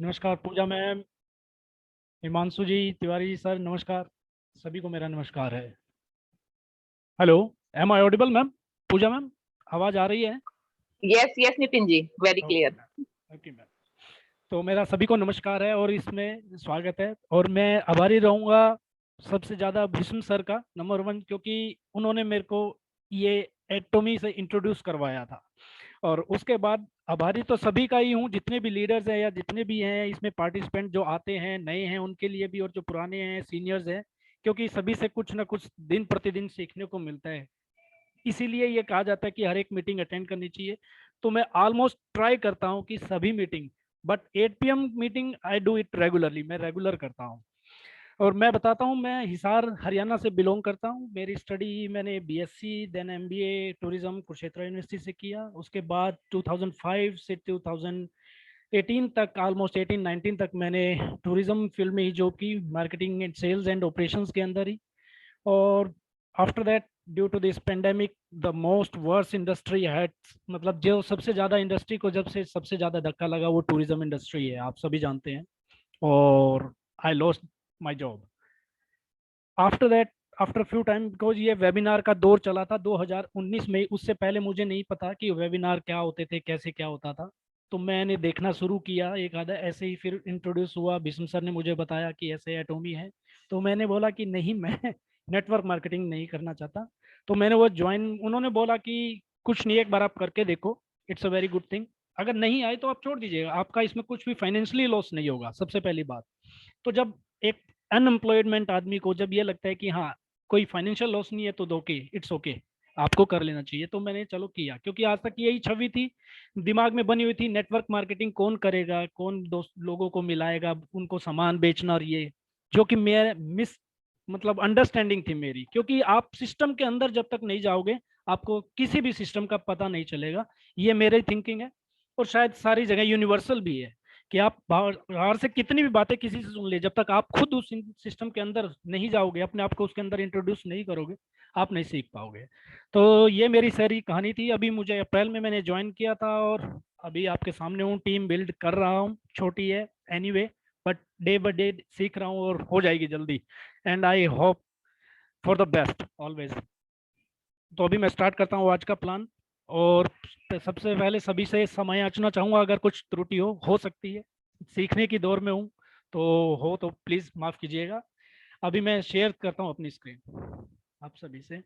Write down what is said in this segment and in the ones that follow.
नमस्कार Pooja ma'am, Himanshu ji, Tiwari ji sir, नमस्कार। सभी को मेरा नमस्कार है। Hello, am I audible ma'am? Pooja ma'am, आवाज़ आ रही है? Yes yes Nitin ji, very okay clear. Ma'am, okay ma'am. तो मेरा सभी को नमस्कार है और इसमें स्वागत है। और मैं आभारी रहूँगा सबसे ज़्यादा भीष्म सर का, नंबर वन, क्योंकि उन्होंने मेरे को ये एटोमी से इंट्रोड्यूस करवाया था। और उसके बाद आभारी तो सभी का ही हूँ, जितने भी लीडर्स हैं या जितने भी हैं इसमें पार्टिसिपेंट, जो आते हैं नए हैं उनके लिए भी और जो पुराने हैं सीनियर्स हैं, क्योंकि सभी से कुछ ना कुछ दिन प्रतिदिन सीखने को मिलता है। इसीलिए ये कहा जाता है कि हर एक मीटिंग अटेंड करनी चाहिए। तो मैं ऑलमोस्ट ट्राई करता हूँ कि सभी meeting, but 8 PM meeting I do it regularly, मैं रेगुलर करता हूँ। और मैं बताता हूँ, मैं हिसार हरियाणा से बिलोंग करता हूँ। मेरी स्टडी मैंने BSc then MBA tourism Kurukshetra university से किया। उसके बाद 2005 से 2018 तक, ऑलमोस्ट 18-19 तक मैंने टूरिज्म फील्ड में ही जॉब की, marketing and sales and operations के अंदर ही। और after that, due to this pandemic, the most worse industry had, मतलब जो सबसे ज़्यादा इंडस्ट्री को जब से सबसे ज़्यादा धक्का लगा वो टूरिज्म इंडस्ट्री है, आप सभी जानते हैं। और I lost my job after that, after few time, because ये वेबिनार का दौर चला था 2019 में। उससे पहले मुझे नहीं पता कि वेबिनार क्या होते थे, कैसे क्या होता था। तो मैंने देखना शुरू किया एक आधा ऐसे ही, फिर इंट्रोड्यूस हुआ, भीष्म सर ने मुझे बताया कि ऐसे एटोमी है। तो मैंने बोला कि नहीं, मैं नेटवर्क मार्केटिंग नहीं करना चाहता। तो मैंने वो ज्वाइन, उन्होंने बोला कि कुछ नहीं, एक बार आप करके देखो, it's a very good thing. अगर नहीं आए तो आप छोड़ दीजिएगा, आपका इसमें कुछ भी फाइनेंशियली लॉस नहीं होगा, सबसे पहली बात। तो जब एक अनएम्प्लॉयमेंट आदमी को जब ये लगता है कि हाँ कोई फाइनेंशियल लॉस नहीं है, तो ओके, इट्स ओके, आपको कर लेना चाहिए। तो मैंने चलो किया, क्योंकि आज तक यही छवि थी दिमाग में बनी हुई थी, नेटवर्क मार्केटिंग कौन करेगा, कौन दोस्त लोगों को मिलाएगा, उनको सामान बेचना, और ये जो कि मैं मिस, मतलब अंडरस्टैंडिंग थी मेरी। क्योंकि आप सिस्टम के अंदर जब तक नहीं जाओगे, आपको किसी भी सिस्टम का पता नहीं चलेगा। ये मेरी थिंकिंग है, और शायद सारी जगह यूनिवर्सल भी है, कि आप बाहर से कितनी भी बातें किसी से सुन ले, जब तक आप खुद उस सिस्टम के अंदर नहीं जाओगे, अपने आप को उसके अंदर इंट्रोड्यूस नहीं करोगे, आप नहीं सीख पाओगे। तो ये मेरी सारी कहानी थी। अभी मुझे अप्रैल में मैंने ज्वाइन किया था, और अभी आपके सामने हूँ, टीम बिल्ड कर रहा हूँ, छोटी है anyway, but day by day सीख रहा हूँ और हो जाएगी जल्दी। And I hope for the best always. तो अभी मैं स्टार्ट करता हूँ आज का प्लान। और सबसे पहले सभी से समय याचना चाहूंगा, अगर कुछ त्रुटि हो सकती है, सीखने की दौर में हूँ, तो प्लीज माफ कीजिएगा। अभी मैं शेयर करता हूँ अपनी स्क्रीन आप सभी से।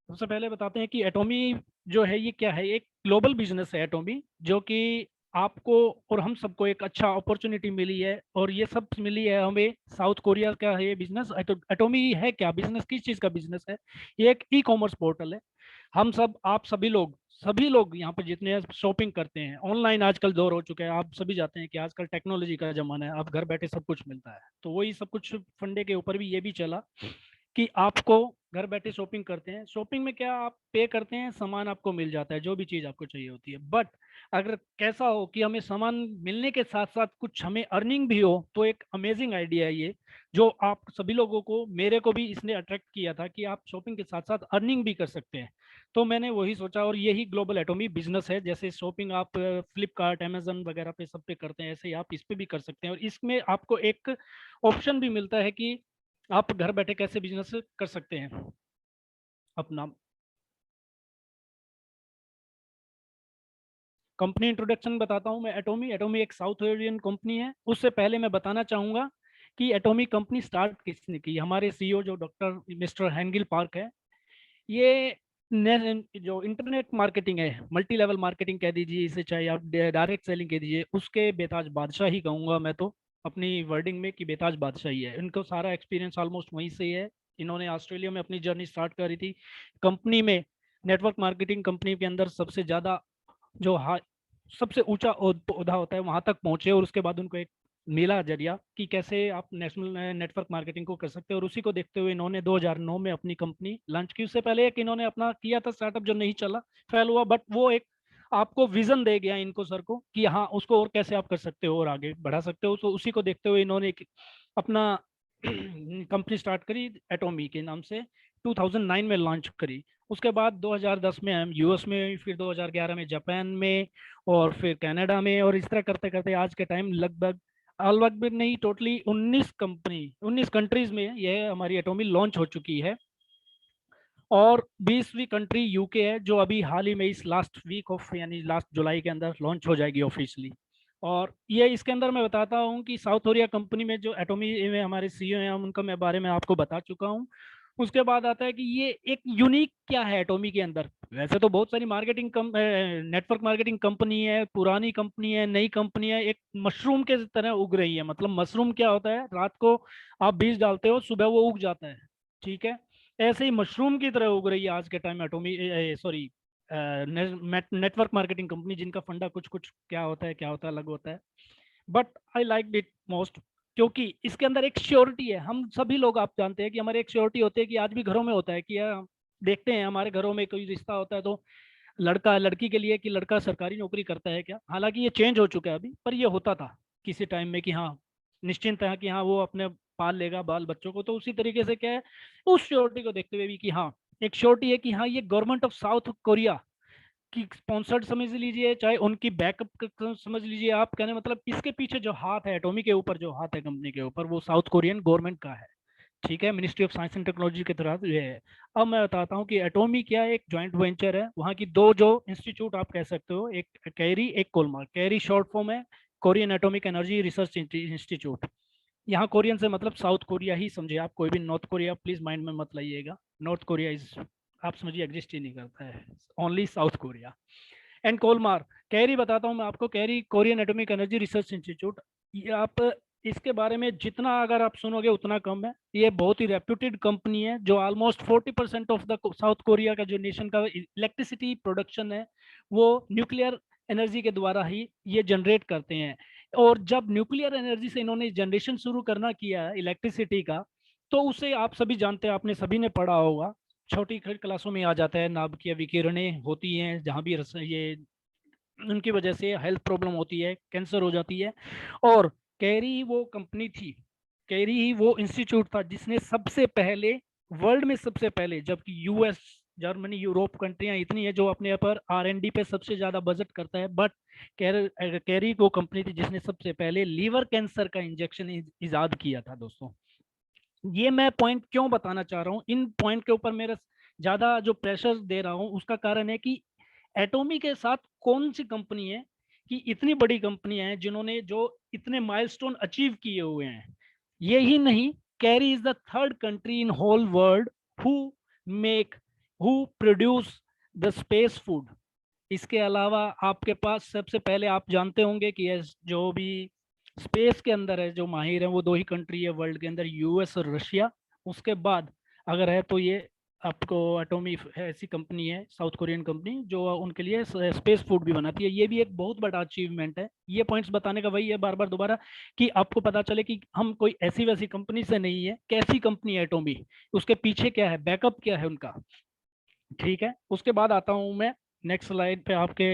सबसे पहले बताते हैं कि एटोमी जो है ये क्या है। एक ग्लोबल बिजनेस है एटोमी, जो कि आपको और हम सबको एक अच्छा अपॉर्चुनिटी मिली है, और ये सब मिली है हमें। साउथ कोरिया का है ये बिजनेस। एटोमी है क्या बिजनेस, किस चीज़ का बिजनेस है? ये एक ई कॉमर्स पोर्टल है। हम सब, आप सभी लोग यहाँ पर जितने शॉपिंग करते हैं ऑनलाइन, आजकल दौर हो चुका है, आप सभी जाते हैं कि आजकल टेक्नोलॉजी का जमाना है, आप घर बैठे सब कुछ मिलता है। तो वही सब कुछ फंडे के ऊपर भी ये भी चला कि आपको घर बैठे शॉपिंग करते हैं। शॉपिंग में क्या, आप पे करते हैं, सामान आपको मिल जाता है, जो भी चीज़ आपको चाहिए होती है। बट अगर कैसा हो कि हमें सामान मिलने के साथ साथ कुछ हमें अर्निंग भी हो, तो एक अमेजिंग आइडिया है ये, जो आप सभी लोगों को, मेरे को भी इसने अट्रैक्ट किया था कि आप शॉपिंग के साथ साथ अर्निंग भी कर सकते हैं। तो मैंने वही सोचा, और यही ग्लोबल एटोमी बिजनेस है। जैसे शॉपिंग आप फ्लिपकार्ट, अमेजन वगैरह पे सब पे करते हैं, ऐसे ही आप इस पे भी कर सकते हैं। और इसमें आपको एक ऑप्शन भी मिलता है कि आप घर बैठे कैसे बिजनेस कर सकते हैं अपना। कंपनी इंट्रोडक्शन बताता हूं मैं। एटोमी एटोमी एक साउथ कोरियन कंपनी है। उससे पहले मैं बताना चाहूंगा कि एटोमी कंपनी स्टार्ट किसने की। हमारे सीईओ जो डॉक्टर मिस्टर हैंगिल पार्क है, ये जो इंटरनेट मार्केटिंग है, मल्टी लेवल मार्केटिंग कह दीजिए इसे, चाहे आप डायरेक्ट सेलिंग कह दीजिए, उसके बेताज बादशाह ही कहूंगा मैं तो अपनी वर्डिंग में, कि बेताज बादशाह ही है। इनको सारा एक्सपीरियंस ऑलमोस्ट वहीं से ही है। इन्होंने ऑस्ट्रेलिया में अपनी जर्नी स्टार्ट करी थी कंपनी में। नेटवर्क मार्केटिंग कंपनी के अंदर सबसे ज़्यादा जो सबसे ऊंचा ओहदा होता है, वहां तक पहुंचे। और उसके बाद उनको एक मिला जरिया कि कैसे आप नेशनल नेटवर्क मार्केटिंग को कर सकते हैं। और उसी को देखते हुए इन्होंने 2009 में अपनी कंपनी लॉन्च की। उससे पहले एक इन्होंने अपना किया था स्टार्टअप, जो नहीं चला, फेल हुआ, बट वो एक आपको विजन दे गया इनको सर को, कि हाँ उसको और कैसे आप कर सकते हो और आगे बढ़ा सकते हो। तो उसी को देखते हुए इन्होंने एक अपना कंपनी स्टार्ट करी एटोमी के नाम से। 2009 में लॉन्च करी। उसके बाद 2010 में हम यूएस में, फिर 2011 में जापान में, और फिर कनाडा में, और इस तरह करते करते आज के टाइम लगभग नहीं, टोटली 19 कंट्रीज में यह हमारी एटॉमी लॉन्च हो चुकी है। और 20वीं कंट्री यूके है, जो अभी हाल ही में इस लास्ट वीक ऑफ यानी लास्ट जुलाई के अंदर लॉन्च हो जाएगी ऑफिशियली। और ये इसके अंदर मैं बताता हूँ कि साउथ कोरिया कंपनी में जो एटॉमी में हमारे सीईओ हैं, उनका मैं बारे में आपको बता चुका हूँ। उसके बाद आता है कि ये एक यूनिक क्या है एटॉमी के अंदर। वैसे तो बहुत सारी नेटवर्क मार्केटिंग कंपनी है, पुरानी कंपनी है, नई कंपनी है, एक मशरूम के तरह उग रही है। मतलब मशरूम क्या होता है, रात को आप बीज डालते हो, सुबह वो उग जाता है, ठीक है। ऐसे ही मशरूम की तरह उग रही है आज के टाइम में एटॉमी, सॉरी, नेटवर्क मार्केटिंग कंपनी, जिनका फंडा कुछ कुछ क्या होता है, क्या होता है, अलग होता है। But I like it most, क्योंकि इसके अंदर एक श्योरिटी है। हम सभी लोग आप जानते हैं कि हमारे एक श्योरिटी होती है, कि आज भी घरों में होता है कि यार, देखते हैं हमारे घरों में कोई रिश्ता होता है तो लड़का लड़की के लिए कि लड़का सरकारी नौकरी करता है क्या। हालांकि ये चेंज हो चुका है अभी, पर ये होता था किसी टाइम में कि हाँ, निश्चिंत है कि हाँ वो अपने पाल लेगा बाल बच्चों को। तो उसी तरीके से क्या है, उस श्योरिटी को देखते हुए भी कि हाँ, एक श्योरिटी है कि हाँ, ये गवर्नमेंट ऑफ साउथ कोरिया की स्पॉन्सर्ड समझ लीजिए, चाहे उनकी बैकअप समझ लीजिए आप, कहने मतलब इसके पीछे जो हाथ है, एटॉमी के ऊपर जो हाथ है कंपनी के ऊपर, वो साउथ कोरियन गवर्नमेंट का है, ठीक है। Ministry of science and technology के तहत ये है। अब मैं बताता हूँ कि एटॉमी क्या एक जॉइंट वेंचर है, वहाँ की दो जो इंस्टीट्यूट आप कह सकते हो, एक कैरी, एक कोलमार। कैरी शॉर्ट फॉर्म है Korean atomic energy research institute. यहाँ कोरियन से मतलब साउथ कोरिया ही समझे आप, कोई भी नॉर्थ कोरिया प्लीज माइंड में मत लाइएगा। नॉर्थ कोरिया इज, आप समझिए, एग्जिस्ट ही नहीं करता है, only South Korea. And Kolmar, KAERI बताता हूँ मैं आपको, KAERI Korean atomic energy research institute. ये आप इसके बारे में जितना अगर आप सुनोगे उतना कम है। ये बहुत ही रेप्यूटेड कंपनी है, जो almost 40% of the south Korea का जो नेशन का इलेक्ट्रिसिटी प्रोडक्शन है, वो न्यूक्लियर एनर्जी के द्वारा ही ये जनरेट करते हैं। और जब न्यूक्लियर एनर्जी से इन्होंने जनरेशन शुरू करना किया इलेक्ट्रिसिटी का, तो उसे आप सभी जानते हैं, आपने सभी ने पढ़ा होगा, छोटी क्लासों में आ जाता है, नाभिकीय विकिरणें होती हैं, जहाँ भी ये उनकी वजह से हेल्थ प्रॉब्लम होती है, कैंसर हो जाती है। और कैरी वो कंपनी थी, कैरी ही वो इंस्टीट्यूट था जिसने सबसे पहले, वर्ल्ड में सबसे पहले, जबकि यूएस, जर्मनी, यूरोप कंट्रियां इतनी है जो अपने पर R&D पे सबसे ज्यादा बजट करता है, बट कैरी वो कंपनी थी जिसने सबसे पहले लीवर कैंसर का इंजेक्शन इजाद किया था दोस्तों। ये मैं पॉइंट क्यों बताना चाह रहा हूँ, इन पॉइंट के ऊपर मेरा ज्यादा जो प्रेशर दे रहा हूँ, उसका कारण है कि एटॉमी के साथ कौन सी कंपनी है कि इतनी बड़ी कंपनी है जिन्होंने जो इतने माइलस्टोन अचीव किए हुए हैं। यही नहीं, Korea is the third country in whole world who make, who produce the space food. इसके अलावा आपके पास सबसे पहले आप जानते होंगे कि ये जो भी स्पेस के अंदर है जो माहिर है, वो दो ही कंट्री है वर्ल्ड के अंदर, यूएस और रशिया। उसके बाद अगर है तो ये आपको एटॉमी ऐसी कंपनी है, साउथ कोरियन कंपनी, जो उनके लिए स्पेस फूड भी बनाती है। ये भी एक बहुत बड़ा अचीवमेंट है। ये पॉइंट्स बताने का वही है बार बार दोबारा, कि आपको पता चले कि हम कोई ऐसी वैसी कंपनी से नहीं है, कैसी कंपनी है एटॉमी, उसके पीछे क्या है, बैकअप क्या है उनका, ठीक है। उसके बाद आता हूँ मैं नेक्स्ट स्लाइड पे आपके,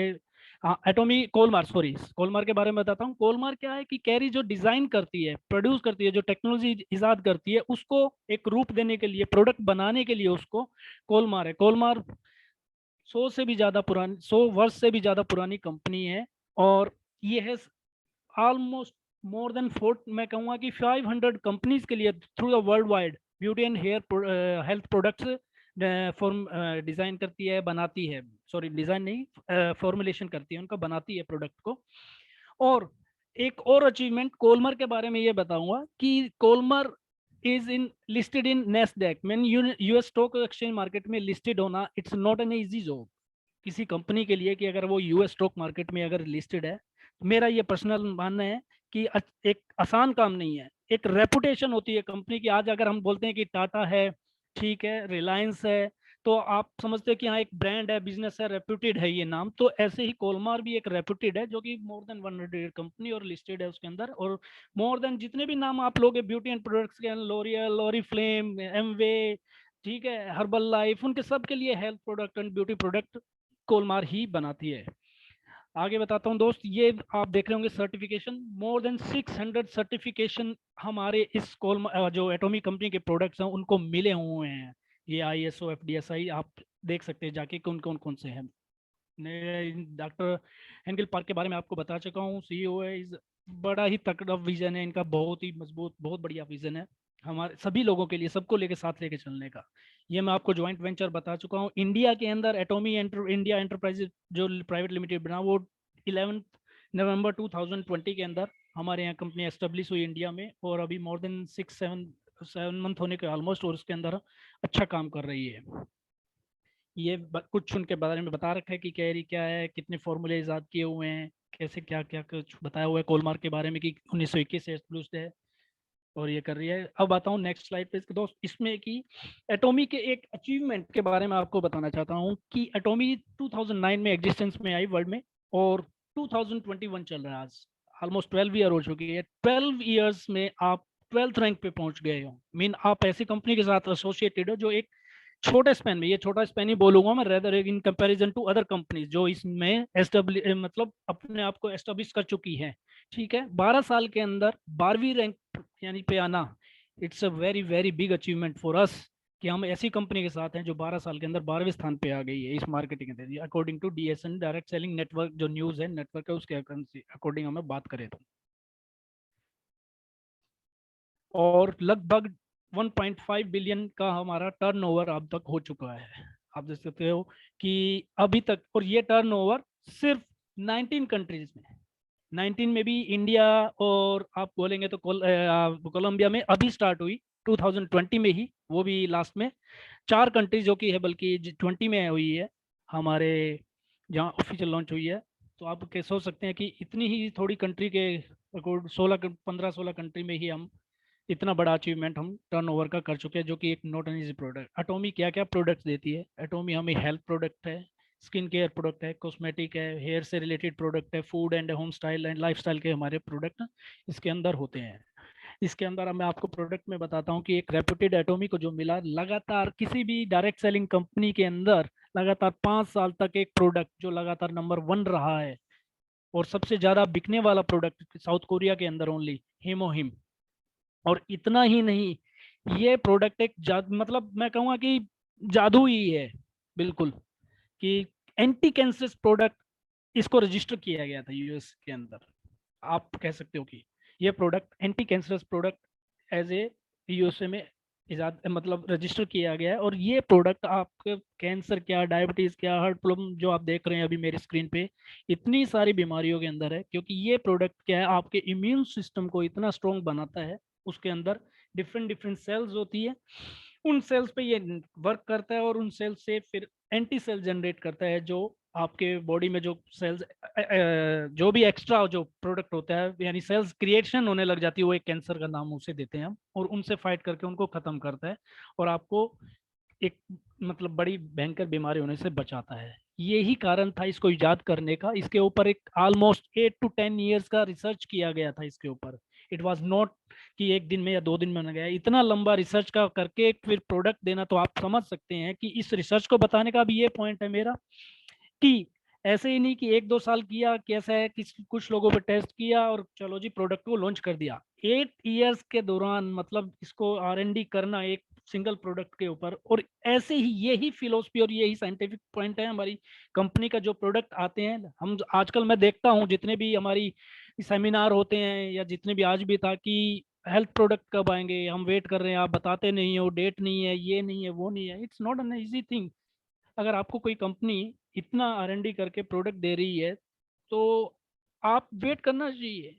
एटॉमी, कोलमार, सॉरी, कोलमार के बारे में बताता हूँ। कोलमार क्या है कि कैरी जो डिजाइन करती है, प्रोड्यूस करती है, जो टेक्नोलॉजी इजाद करती है, उसको एक रूप देने के लिए, प्रोडक्ट बनाने के लिए, उसको कोलमार है। कोलमार 100 से भी ज्यादा पुरानी, 100 वर्ष से भी ज्यादा पुरानी कंपनी है। और ये है ऑलमोस्ट मोर देन 4, मैं कहूँगा कि 500 कंपनीज के लिए through the world wide beauty and hair health products form design करती है, बनाती है, सॉरी डिजाइन नहीं, फॉर्मुलेशन करती है उनका, बनाती है प्रोडक्ट को। और एक और अचीवमेंट कोलमर के बारे में ये बताऊंगा कि Kolmar is in listed in NASDAQ, main US stock exchange market में लिस्टेड होना, it's not an easy job किसी कंपनी के लिए, कि अगर वो यूएस स्टॉक मार्केट में अगर लिस्टेड है। तो मेरा ये पर्सनल मानना है कि एक आसान काम नहीं है, एक रेपुटेशन होती है कंपनी की। आज अगर हम बोलते हैं कि टाटा है, ठीक है, रिलायंस है, तो आप समझते हैं कि हाँ एक ब्रांड है, बिजनेस है, रेप्यूटेड है ये नाम। तो ऐसे ही कोलमार भी एक रेप्यूटेड है, जो कि मोर देन 100 कंपनी और लिस्टेड है उसके अंदर। और मोर देन जितने भी नाम आप लोग ब्यूटी एंड प्रोडक्ट्स के, लोरियल, ओरिफ्लेम, एमवे, ठीक है, हर्बल लाइफ, उनके सब के लिए health product and beauty product Kolmar ही बनाती है। आगे बताता हूँ दोस्त, ये आप देख रहे होंगे सर्टिफिकेशन, मोर देन 600 सर्टिफिकेशन हमारे इस जो एटॉमिक कंपनी के प्रोडक्ट्स हैं उनको मिले हुए हैं। ये ISO FDSI आप देख सकते हैं जाके कौन से हैं। डॉक्टर हेंगल पार्क के बारे में आपको बता चुका हूँ, CEO है। बड़ा ही तगड़ा विजन है इनका, बहुत ही मजबूत, बहुत बढ़िया विजन है हमारे सभी लोगों के लिए, सबको लेके साथ लेके चलने का। ये मैं आपको ज्वाइंट वेंचर बता चुका हूँ। इंडिया के अंदर इंडिया एंटरप्राइजेज जो प्राइवेट लिमिटेड बना, वो 11 नवंबर 2020 के अंदर हमारे यहाँ कंपनी एस्टेब्लिश हुई इंडिया में, और अभी मोर देन 6-7 मंथ होने के ऑलमोस्ट, और उसके अंदर अच्छा काम कर रही है। ये कुछ उनके बारे में बता रखा है कि कैरी क्या है, कितने फॉर्मूले इजाद किए हुए हैं, कैसे क्या क्या कुछ बताया हुआ है कोलमार्क के बारे में कि 1921 से एस्टेब्लिश्ड है और ये कर रही है। अब आता हूँ नेक्स्ट स्लाइड पे दोस्त, इसमें कि एटॉमी के एक अचीवमेंट के बारे में आपको बताना चाहता हूँ कि एटॉमी 2009 में एग्जिस्टेंस में आई वर्ल्ड में, और 2021 चल रहा है आज, ऑलमोस्ट 12 ईयर हो चुकी है। 12 ईयर्स में आप 12th रैंक पे पहुंच गए हो। मीन आप ऐसी कंपनी के साथ एसोसिएटेड हो जो एक छोटे स्पेन में, ये छोटा स्पेन ही बोलूंगा मैं, rather in comparison to other companies जो इसमें मतलब अपने आप को एस्टेब्लिश कर चुकी है। ठीक है, 12 साल के अंदर 12वीं रैंक यानी पे आना, it's a very very big achievement for us, कि हम ऐसी कंपनी के साथ हैं जो 12 साल के अंदर 12वें स्थान पे आ गई है इस मार्केटिंग के, according to DSN, direct selling network, जो न्यूज है नेटवर्क है, उसके अकॉर्डिंग हमें बात करें तो। और लगभग 1.5 बिलियन का हमारा टर्नओवर अब तक हो चुका है। आप देख सकते हो कि अभी तक, और ये टर्नओवर सिर्फ 19 कंट्रीज में, 19 में भी इंडिया, और आप बोलेंगे तो कोलंबिया में अभी स्टार्ट हुई 2020 में ही, वो भी लास्ट में। 4 कंट्रीज जो की है, बल्कि 20 में हुई है हमारे, जहाँ ऑफिशियल लॉन्च हुई है। तो आप क्या सोच सकते हैं कि इतनी ही थोड़ी कंट्री के अकॉर्ड 15-16 कंट्री में ही हम इतना बड़ा अचीवमेंट हम टर्नओवर का कर चुके हैं, जो कि एक नॉट एन इजी प्रोडक्ट। एटॉमी क्या क्या प्रोडक्ट्स देती है? एटॉमी हमें हेल्थ प्रोडक्ट है, स्किन केयर प्रोडक्ट है, कॉस्मेटिक है, हेयर से रिलेटेड प्रोडक्ट है, food and home style and lifestyle के हमारे प्रोडक्ट इसके अंदर होते हैं। इसके अंदर मैं आपको प्रोडक्ट में बताता हूँ कि एक रेपुटेड एटॉमी को जो मिला, लगातार किसी भी डायरेक्ट सेलिंग कंपनी के अंदर लगातार 5 साल तक एक प्रोडक्ट जो लगातार नंबर 1 रहा है, और सबसे ज्यादा बिकने वाला प्रोडक्ट साउथ कोरिया के अंदर ओनली, हीमोहिम। और इतना ही नहीं, ये प्रोडक्ट एक मतलब मैं कहूँगा कि जादू ही है बिल्कुल, कि एंटी कैंसर प्रोडक्ट इसको रजिस्टर किया गया था US के अंदर। आप कह सकते हो कि ये product anti cancerous product as a USA में इजाद मतलब रजिस्टर किया गया है। और ये प्रोडक्ट आपके कैंसर क्या, डायबिटीज क्या, हार्ट प्रॉब्लम जो आप देख रहे हैं अभी मेरी स्क्रीन पे, इतनी सारी बीमारियों के अंदर है, क्योंकि ये प्रोडक्ट क्या है, आपके इम्यून सिस्टम को इतना स्ट्रॉन्ग बनाता है। उसके अंदर डिफरेंट डिफरेंट सेल्स होती है, उन सेल्स पे ये वर्क करता है, और उन सेल्स से फिर एंटी सेल जनरेट करता है, जो आपके बॉडी में जो सेल्स, जो भी एक्स्ट्रा जो प्रोडक्ट होता है, यानी सेल्स क्रिएशन होने लग जाती है, वो एक कैंसर का नाम उसे देते हैं हम, और उनसे फाइट करके उनको खत्म करता है, और आपको एक मतलब बड़ी भयंकर बीमारी होने से बचाता है। यही कारण था इसको इजाद करने का। इसके ऊपर एक ऑलमोस्ट 8 to 10 ईयर्स का रिसर्च किया गया था इसके ऊपर। इट वाज नॉट कि एक दिन में या 2 दिन में बन गया, इतना लंबा रिसर्च का करके फिर प्रोडक्ट देना। तो आप समझ सकते हैं कि इस रिसर्च को बताने का भी ये पॉइंट है मेरा, कि ऐसे ही नहीं कि 1-2 साल किया, कैसा है कि कुछ लोगों पे टेस्ट किया और चलो जी प्रोडक्ट को लॉन्च कर दिया। 8 ईयर्स के दौरान मतलब इसको R&D करना एक सिंगल प्रोडक्ट के ऊपर। और ऐसे ही यही फिलोसफी और यही साइंटिफिक पॉइंट है हमारी कंपनी का। जो प्रोडक्ट आते हैं, हम आजकल मैं देखता हूँ जितने भी हमारी सेमिनार होते हैं, या जितने भी आज भी था, कि हेल्थ प्रोडक्ट कब आएंगे, हम वेट कर रहे हैं, आप बताते नहीं हो, डेट नहीं है, ये नहीं है, वो नहीं है। It's not an easy thing. अगर आपको कोई कंपनी इतना R&D करके प्रोडक्ट दे रही है, तो आप वेट करना चाहिए।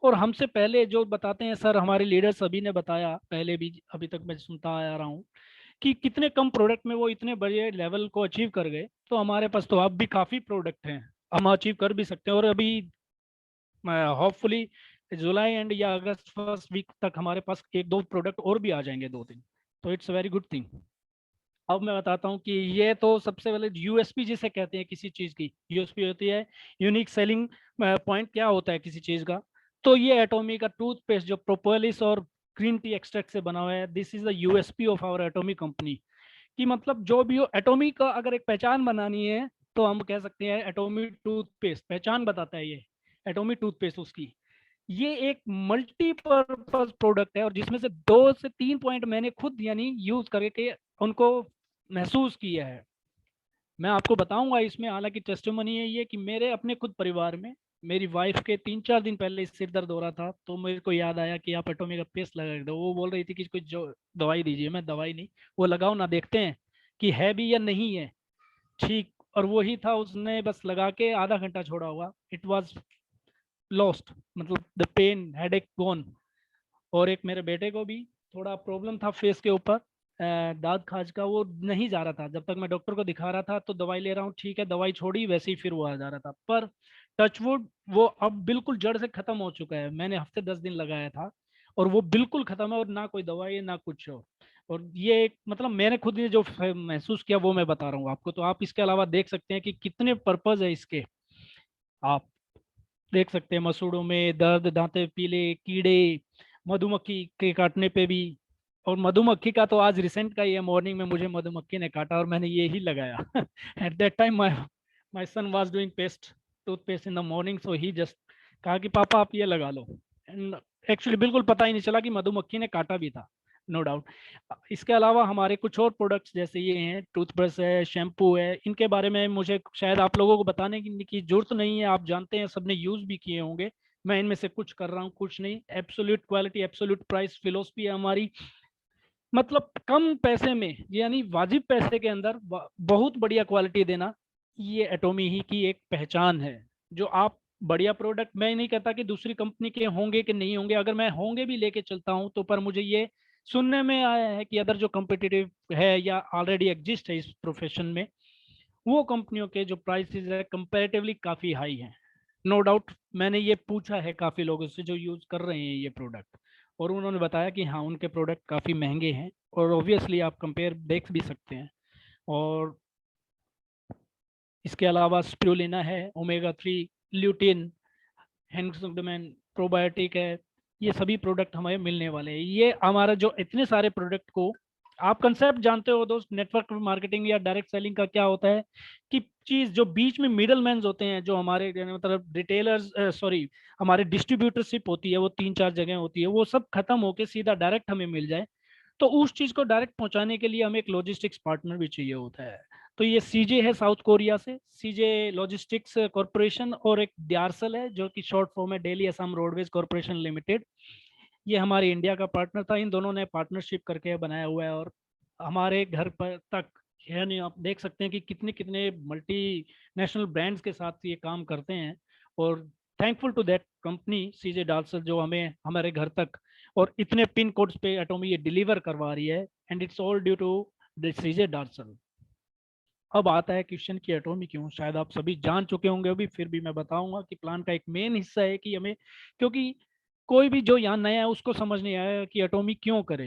और हमसे पहले जो बताते हैं सर, हमारे लीडर सभी ने बताया पहले भी, अभी तक मैं सुनता आ रहा हूँ, कि कितने कम प्रोडक्ट में वो इतने बड़े लेवल को अचीव कर गए। तो हमारे पास तो अब भी काफ़ी प्रोडक्ट हैं, हम अचीव कर भी सकते हैं। और अभी होपफुली जुलाई एंड या अगस्त फर्स्ट वीक तक हमारे पास 1-2 प्रोडक्ट और भी आ जाएंगे, 2 दिन। तो इट्स वेरी गुड थिंग। अब मैं बताता हूँ कि ये तो सबसे पहले USP जिसे कहते हैं किसी चीज़ की, USP होती है यूनिक सेलिंग पॉइंट। क्या होता है किसी चीज़ का? तो ये एटॉमी का टूथपेस्ट जो प्रोपोलिस और ग्रीन टी एक्सट्रैक्ट से बना हुआ है, this is the USP of our Atomy company. कि मतलब जो भी हो, एटॉमी का अगर एक पहचान बनानी है, तो हम कह सकते हैं एटॉमी टूथपेस्ट पहचान बताता है ये। एटॉमी टूथपेस्ट उसकी, ये एक मल्टीपर्पज प्रोडक्ट है, और जिसमें से 2 से 3 पॉइंट मैंने खुद यानी यूज करके उनको महसूस किया है। मैं आपको बताऊंगा इसमें, हालांकि टेस्टिमनी है ये कि मेरे अपने खुद परिवार में मेरी वाइफ के 3-4 दिन पहले सिर दर्द हो रहा था, तो मेरे को याद आया कि आप एटोमी का पेस्ट लगा के दो। वो बोल रही थी कि कुछ जो दवाई दीजिए। मैं दवाई नहीं, वो लगाओ ना, देखते हैं कि है भी या नहीं है ठीक। और वही था, उसने बस लगा के आधा घंटा छोड़ा हुआ, इट वाज लॉस्ट, मतलब द पेन हेडेक गॉन। और एक मेरे बेटे को भी थोड़ा प्रॉब्लम था फेस के ऊपर, दांत खाज का, वो नहीं जा रहा था जब तक मैं डॉक्टर को दिखा रहा था। तो दवाई ले रहा हूँ, ठीक है, दवाई छोड़ी, वैसे ही फिर वो आ जा रहा था। पर टचवुड वो अब बिल्कुल जड़ से खत्म हो चुका है। मैंने हफ्ते 10 दिन लगाया था और वो बिल्कुल खत्म है, और ना कोई दवाई है ना कुछ और ये एक मतलब मैंने खुद ये जो महसूस किया वो मैं बता रहा हूँ आपको। तो आप इसके अलावा देख सकते हैं कि कितने पर्पज है इसके। आप देख सकते हैं मसूड़ों में दर्द, दांते पीले, कीड़े, मधुमक्खी के काटने पे भी। और मधुमक्खी का तो आज रिसेंट का ही है, मॉर्निंग में मुझे मधुमक्खी ने काटा और मैंने ये ही लगाया। At that time my son was doing toothpaste in the morning, so he just कहा कि पापा आप ये लगा लो। एंड एक्चुअली बिल्कुल पता ही नहीं चला कि मधुमक्खी ने काटा भी था, नो डाउट। इसके अलावा हमारे कुछ और प्रोडक्ट्स जैसे ये हैं, टूथब्रश है, शैम्पू है, इनके बारे में मुझे शायद आप लोगों को बताने की जरूरत नहीं है, आप जानते हैं, सबने यूज भी किए होंगे। मैं इनमें से कुछ कर रहा हूँ, कुछ नहीं। Absolute quality, absolute price philosophy है हमारी। मतलब कम पैसे में, यानी वाजिब पैसे के अंदर बहुत बढ़िया क्वालिटी देना, ये एटोमी ही की एक पहचान है। जो आप बढ़िया प्रोडक्ट, मैं नहीं कहता कि दूसरी कंपनी के होंगे कि नहीं होंगे, अगर मैं होंगे भी लेके चलता हूं तो, पर मुझे ये सुनने में आया है कि अदर जो कम्पिटिटिव है या ऑलरेडी एग्जिस्ट है इस प्रोफेशन में, वो कंपनियों के जो प्राइसेस है कंपैरेटिवली काफ़ी हाई हैं। नो डाउट, मैंने ये पूछा है काफ़ी लोगों से जो यूज़ कर रहे हैं ये प्रोडक्ट, और उन्होंने बताया कि हाँ उनके प्रोडक्ट काफ़ी महंगे हैं। और ऑब्वियसली आप कंपेयर देख भी सकते हैं। और इसके अलावा स्पिरुलिना है, ओमेगा 3, ल्यूटिन, हेंगसुगडमैन, प्रोबायोटिक है, ये सभी प्रोडक्ट हमें मिलने वाले हैं। ये हमारा जो इतने सारे प्रोडक्ट को, आप कंसेप्ट जानते हो दोस्त, नेटवर्क मार्केटिंग या डायरेक्ट सेलिंग का क्या होता है कि चीज जो बीच में मिडल मैन होते हैं, जो हमारे यानी मतलब रिटेलर्स, सॉरी, हमारे डिस्ट्रीब्यूटरशिप होती है, वो 3-4 जगह होती है, वो सब खत्म होके सीधा डायरेक्ट हमें मिल जाए। तो उस चीज को डायरेक्ट पहुंचाने के लिए हमें एक लॉजिस्टिक्स पार्टनर भी चाहिए होता है। तो ये सीजे है साउथ कोरिया से, सीजे लॉजिस्टिक्स कॉरपोरेशन, और एक द्यारसल है जो कि शॉर्ट फॉर्म है, Delhi Assam roadways corporation limited. ये हमारे इंडिया का पार्टनर था, इन दोनों ने पार्टनरशिप करके बनाया हुआ है। और हमारे घर पर तक, यानी आप देख सकते हैं कि कितने कितने मल्टी नेशनल ब्रांड्स के साथ ये काम करते हैं। और thankful to that company CJ Darcl, जो हमें हमारे घर तक और इतने पिन कोड्स पे एटोमी ये डिलीवर करवा रही है। And it's all due to the CJ Darcl. अब आता है क्वेश्चन की एटोमी क्यों, शायद आप सभी जान चुके होंगे अभी, फिर भी मैं बताऊंगा कि प्लान का एक मेन हिस्सा है कि हमें, क्योंकि कोई भी जो यहाँ नया है उसको समझ नहीं आया कि एटोमी क्यों करे,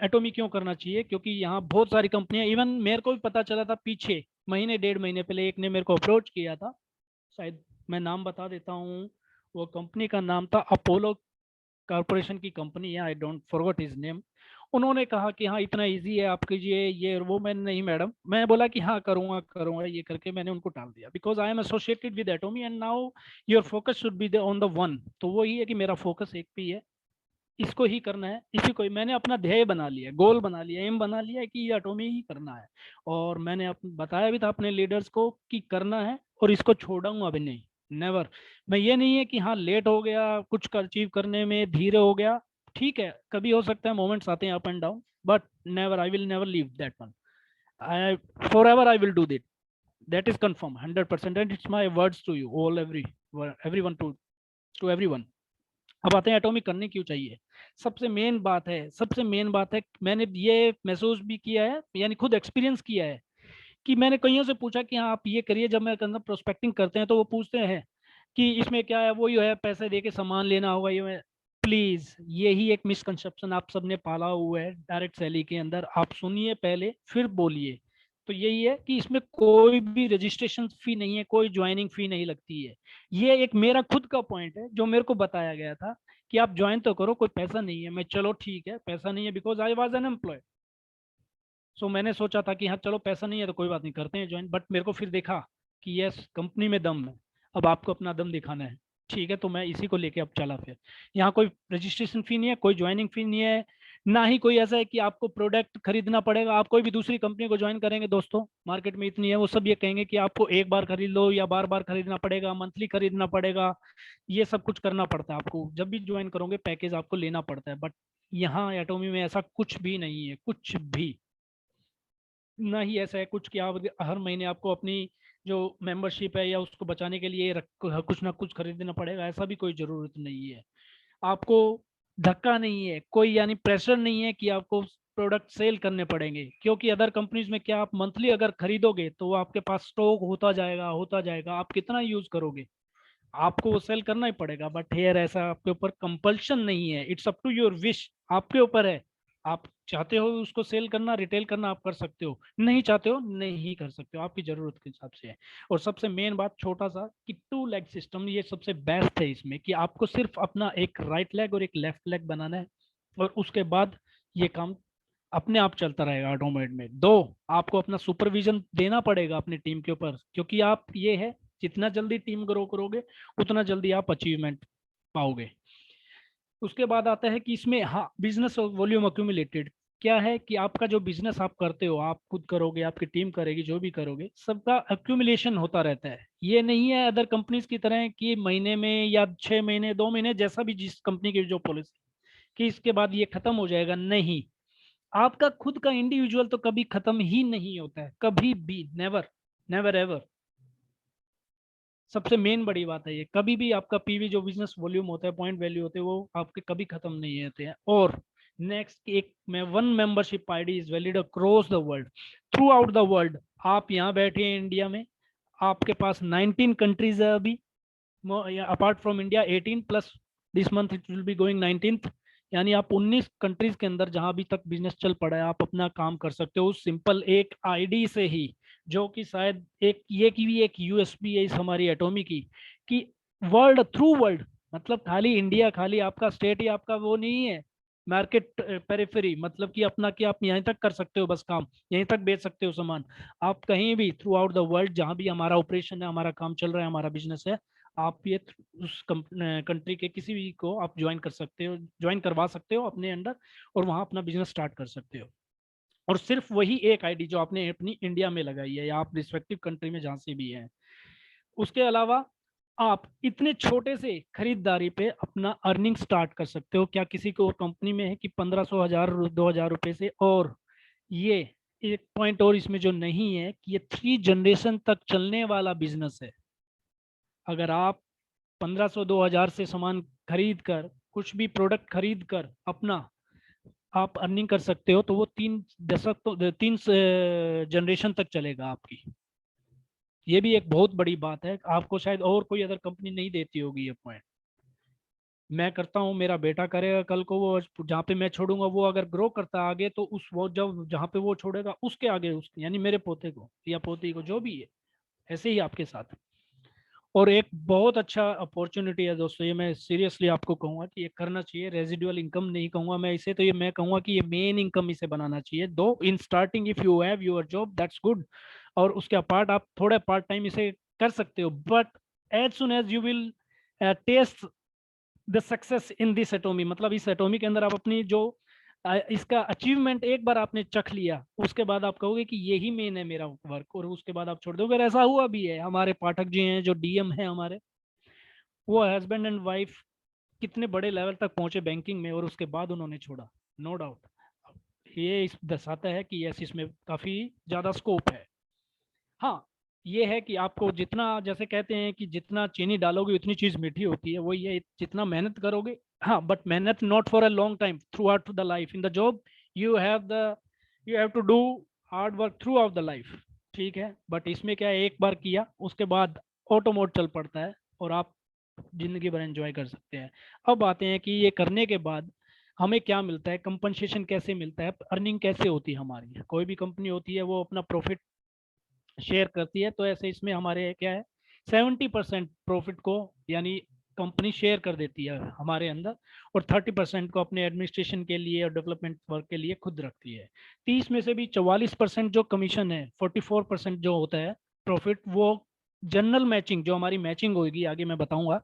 एटोमी क्यों करना चाहिए। क्योंकि यहाँ बहुत सारी कंपनियां, इवन मेरे को भी पता चला था पीछे महीने 1.5 महीने पहले, एक ने मेरे को अप्रोच किया था, शायद मैं नाम बता देता हूँ। वो कंपनी का नाम था अपोलो कॉरपोरेशन की कंपनी है, I don't forgot his name. उन्होंने कहा कि हाँ इतना इजी है, आप कीजिए ये और वो। मैंने नहीं मैडम, मैं बोला कि हाँ करूँगा करूँगा, ये करके मैंने उनको टाल दिया, because I am associated with Atomy and now your focus should be on the one. तो वो ही है कि मेरा फोकस एक पे ही है, इसको ही करना है, इसी को ही मैंने अपना ध्येय बना लिया, गोल बना लिया, एम बना लिया कि ये एटोमी ही करना है। और मैंने बताया भी था अपने लीडर्स को कि करना है, और इसको छोड़ूंगा भी नहीं, नेवर। मैं ये नहीं है कि हाँ लेट हो गया कुछ कर अचीव करने में, धीरे हो गया, ठीक है, कभी हो सकता है, मोमेंट्स आते हैं up and down, but never, I will never leave that one. I forever I will do that, that is confirm 100%, and it's my words to you all, every one, to every one. अब आते हैं atomic करनी क्यों चाहिए। सबसे main बात है, मैंने ये महसूस भी किया है, यानी खुद एक्सपीरियंस किया है, कि मैंने कईयों से पूछा कि हाँ आप ये करिए, जब मैं करना प्रोस्पेक्टिंग करते हैं तो वो पूछते हैं कि इसमें क्या है, वो ही है पैसे दे के सामान लेना होगा ये। प्लीज, यही एक मिसकंसेप्शन आप सबने पाला हुआ है डायरेक्ट सेलिंग के अंदर। आप सुनिए पहले फिर बोलिए। तो यही है कि इसमें कोई भी रजिस्ट्रेशन फी नहीं है, कोई ज्वाइनिंग फी नहीं लगती है। ये एक मेरा खुद का पॉइंट है जो मेरे को बताया गया था कि आप ज्वाइन तो करो, कोई पैसा नहीं है। मैं चलो ठीक है, पैसा नहीं है, बिकॉज आई वॉज अनएम्प्लॉयड। सो मैंने सोचा था कि हाँ चलो पैसा नहीं है तो कोई बात नहीं, करते हैं ज्वाइन। बट मेरे को फिर देखा कि यस कंपनी में दम है, अब आपको अपना दम दिखाना है, ठीक है। तो मैं इसी को लेके अब चला। फिर यहाँ कोई रजिस्ट्रेशन फी नहीं है, कोई ज्वाइनिंग फी नहीं है, ना ही कोई ऐसा है कि आपको प्रोडक्ट खरीदना पड़ेगा। आप कोई भी दूसरी कंपनी को ज्वाइन करेंगे दोस्तों, मार्केट में इतनी है, वो सब ये कहेंगे कि आपको एक बार खरीद लो या बार बार खरीदना पड़ेगा, मंथली खरीदना पड़ेगा, ये सब कुछ करना पड़ता है आपको। जब भी ज्वाइन करोगे पैकेज आपको लेना पड़ता है, बट यहाँ एटोमी में ऐसा कुछ भी नहीं है, कुछ भी। ना ही ऐसा है कुछ कि आप हर महीने आपको अपनी जो मेंबरशिप है या उसको बचाने के लिए कुछ ना कुछ खरीदना पड़ेगा, ऐसा भी कोई जरूरत नहीं है। आपको धक्का नहीं है कोई, यानी प्रेशर नहीं है कि आपको प्रोडक्ट सेल करने पड़ेंगे, क्योंकि अदर कंपनीज में क्या, आप मंथली अगर खरीदोगे तो वो आपके पास स्टॉक होता जाएगा, आप कितना यूज करोगे, आपको वो सेल करना ही पड़ेगा। बट हेयर ऐसा आपके ऊपर कंपल्शन नहीं है, it's up to your wish, आपके ऊपर है। आप चाहते हो उसको सेल करना, रिटेल करना, आप कर सकते हो, नहीं चाहते हो नहीं कर सकते हो, आपकी जरूरत के हिसाब से है। और सबसे मेन बात छोटा सा कि टू लेग सिस्टम, ये सबसे बेस्ट है इसमें, कि आपको सिर्फ अपना एक राइट लेग और एक लेफ्ट लेग बनाना है, और उसके बाद ये काम अपने आप चलता रहेगा ऑटोमेट में। दो, आपको अपना सुपरविजन देना पड़ेगा अपनी टीम के ऊपर, क्योंकि आप ये है, जितना जल्दी टीम ग्रो करोगे उतना जल्दी आप अचीवमेंट पाओगे। उसके बाद आता है कि इसमें, हाँ, बिजनेस और वॉल्यूम अक्यूमुलेटेड क्या है, कि आपका जो बिजनेस आप करते हो, आप खुद करोगे, आपकी टीम करेगी, जो भी करोगे, सबका अक्यूमुलेशन होता रहता है। ये नहीं है अदर कंपनीज की तरह कि महीने में या 6 महीने 2 महीने, जैसा भी जिस कंपनी की जो पॉलिसी, कि इसके बाद ये खत्म हो जाएगा, नहीं। आपका खुद का इंडिविजुअल तो कभी खत्म ही नहीं होता है, कभी भी, नेवर, नेवर एवर। सबसे मेन बड़ी बात है ये, कभी भी आपका पीवी जो बिजनेस वॉल्यूम होता है, पॉइंट वैल्यू होते हैं, वो आपके कभी खत्म नहीं होते हैं। और नेक्स्ट, एक में one membership ID is valid across the world, through out the world. आप यहाँ बैठे हैं इंडिया में, आपके पास 19 कंट्रीज है अभी, apart from India 18 plus, this month it will be going 19th, यानी आप 19 कंट्रीज के अंदर जहां भी तक बिजनेस चल पड़ा है, आप अपना काम कर सकते हो उस सिंपल एक आईडी से ही। जो कि शायद एक ये की भी एक यूएसपी है इस हमारी एटोमी की, कि वर्ल्ड, थ्रू वर्ल्ड, मतलब खाली इंडिया, खाली आपका स्टेट ही आपका वो नहीं है मार्केट पेरिफेरी, मतलब कि अपना, कि आप यहीं तक कर सकते हो बस काम, यहीं तक बेच सकते हो सामान। आप कहीं भी थ्रू आउट द वर्ल्ड जहां भी हमारा ऑपरेशन है, हमारा काम चल रहा है, हमारा बिजनेस है, आप ये उस कंट्री के किसी भी को आप ज्वाइन कर सकते हो, ज्वाइन करवा सकते हो अपने अंडर, और वहां अपना बिजनेस स्टार्ट कर सकते हो। और सिर्फ वही एक आईडी जो आपने अपनी इंडिया में लगाई है, या आप रिस्पेक्टिव कंट्री में जहां से भी है। उसके अलावा आप इतने छोटे से खरीदारी पे अपना अर्निंग स्टार्ट कर सकते हो। क्या किसी को कंपनी में है कि 1500 हजार 2000 रुपए से, और ये एक पॉइंट और इसमें जो नहीं है, कि ये 3 जनरेशन तक चलने वाला बिजनेस है। अगर आप 1500 2000 से सामान खरीद कर, कुछ भी प्रोडक्ट खरीद कर अपना आप अर्निंग कर सकते हो, तो वो 3 दशक, तो 3 जनरेशन तक चलेगा आपकी। ये भी एक बहुत बड़ी बात है, आपको शायद और कोई अदर कंपनी नहीं देती होगी ये पॉइंट। मैं करता हूँ, मेरा बेटा करेगा कल को, वो जहाँ पे मैं छोड़ूंगा वो अगर ग्रो करता आगे, तो उस वो जब जहाँ पे वो छोड़ेगा उसके आगे, उसके यानी मेरे पोते को या पोती को, जो भी है, ऐसे ही आपके साथ। और एक बहुत अच्छा अपॉर्चुनिटी है दोस्तों, ये मैं सीरियसली आपको कहूंगा कि ये करना चाहिए। रेजिडुअल इनकम नहीं कहूंगा मैं इसे, तो ये मैं कहूंगा कि ये मेन इनकम इसे बनाना चाहिए। दो, in starting if you have your job that's good, और उसके अपार्ट आप थोड़े पार्ट टाइम इसे कर सकते हो, but as soon as you will taste the success in this Atomy, मतलब इस एटोमी के अंदर आप अपनी जो इसका अचीवमेंट एक बार आपने चख लिया, उसके बाद आप कहोगे कि यही मेन है मेरा वर्क, और उसके बाद आप छोड़ दोगे। अगर ऐसा हुआ भी है, हमारे पाठक जी हैं जो डीएम है हमारे, वो हस्बैंड एंड वाइफ कितने बड़े लेवल तक पहुंचे बैंकिंग में, और उसके बाद उन्होंने छोड़ा, नो डाउट। ये इस दर्शाता है कि यस, इसमें काफी ज्यादा स्कोप है। हाँ, ये है कि आपको जितना, जैसे कहते हैं कि जितना चीनी डालोगे उतनी चीज मीठी होती है, वही है, जितना मेहनत करोगे। हाँ, बट मेहनत not for a long time, throughout the life in the job, you have the you have to do hard work throughout the life. ठीक है, बट इसमें क्या है, एक बार किया उसके बाद ऑटो मोड चल पड़ता है, और आप जिंदगी भर एंजॉय कर सकते हैं। अब आते हैं कि ये करने के बाद हमें क्या मिलता है, कंपनसेशन कैसे मिलता है, अर्निंग कैसे होती है हमारी। कोई भी कंपनी होती है वो अपना प्रॉफिट शेयर करती है, तो ऐसे इसमें हमारे क्या है, 70% प्रॉफिट को, यानी कंपनी शेयर कर देती है हमारे अंदर, और 30% को अपने एडमिनिस्ट्रेशन के लिए और डेवलपमेंट वर्क के लिए खुद रखती है। 30 में से भी 44% जो कमीशन है, 44% जो होता है प्रॉफिट, वो जनरल मैचिंग, जो हमारी मैचिंग होगी आगे मैं बताऊंगा,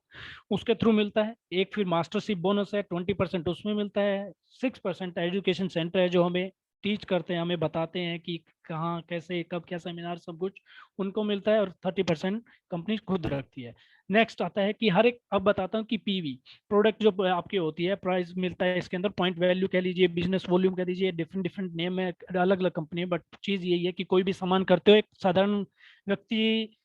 उसके थ्रू मिलता है। एक फिर मास्टरशिप बोनस है 20% उसमें मिलता है। 6% एजुकेशन सेंटर है जो हमें टीच करते हैं, हमें बताते हैं कि कहाँ कैसे कब क्या सेमिनार सब कुछ उनको मिलता है, और 30% कंपनी खुद रखती है। नेक्स्ट आता है कि हर एक, अब बताता हूँ कि पीवी प्रोडक्ट जो आपकी होती है, प्राइस मिलता है इसके अंदर, पॉइंट वैल्यू कह लीजिए, बिजनेस वॉल्यूम कह लीजिए, डिफरेंट डिफरेंट नेम है, अलग अलग कंपनी है, बट चीज़ यही है कि कोई भी सामान करते हो एक साधारण व्यक्ति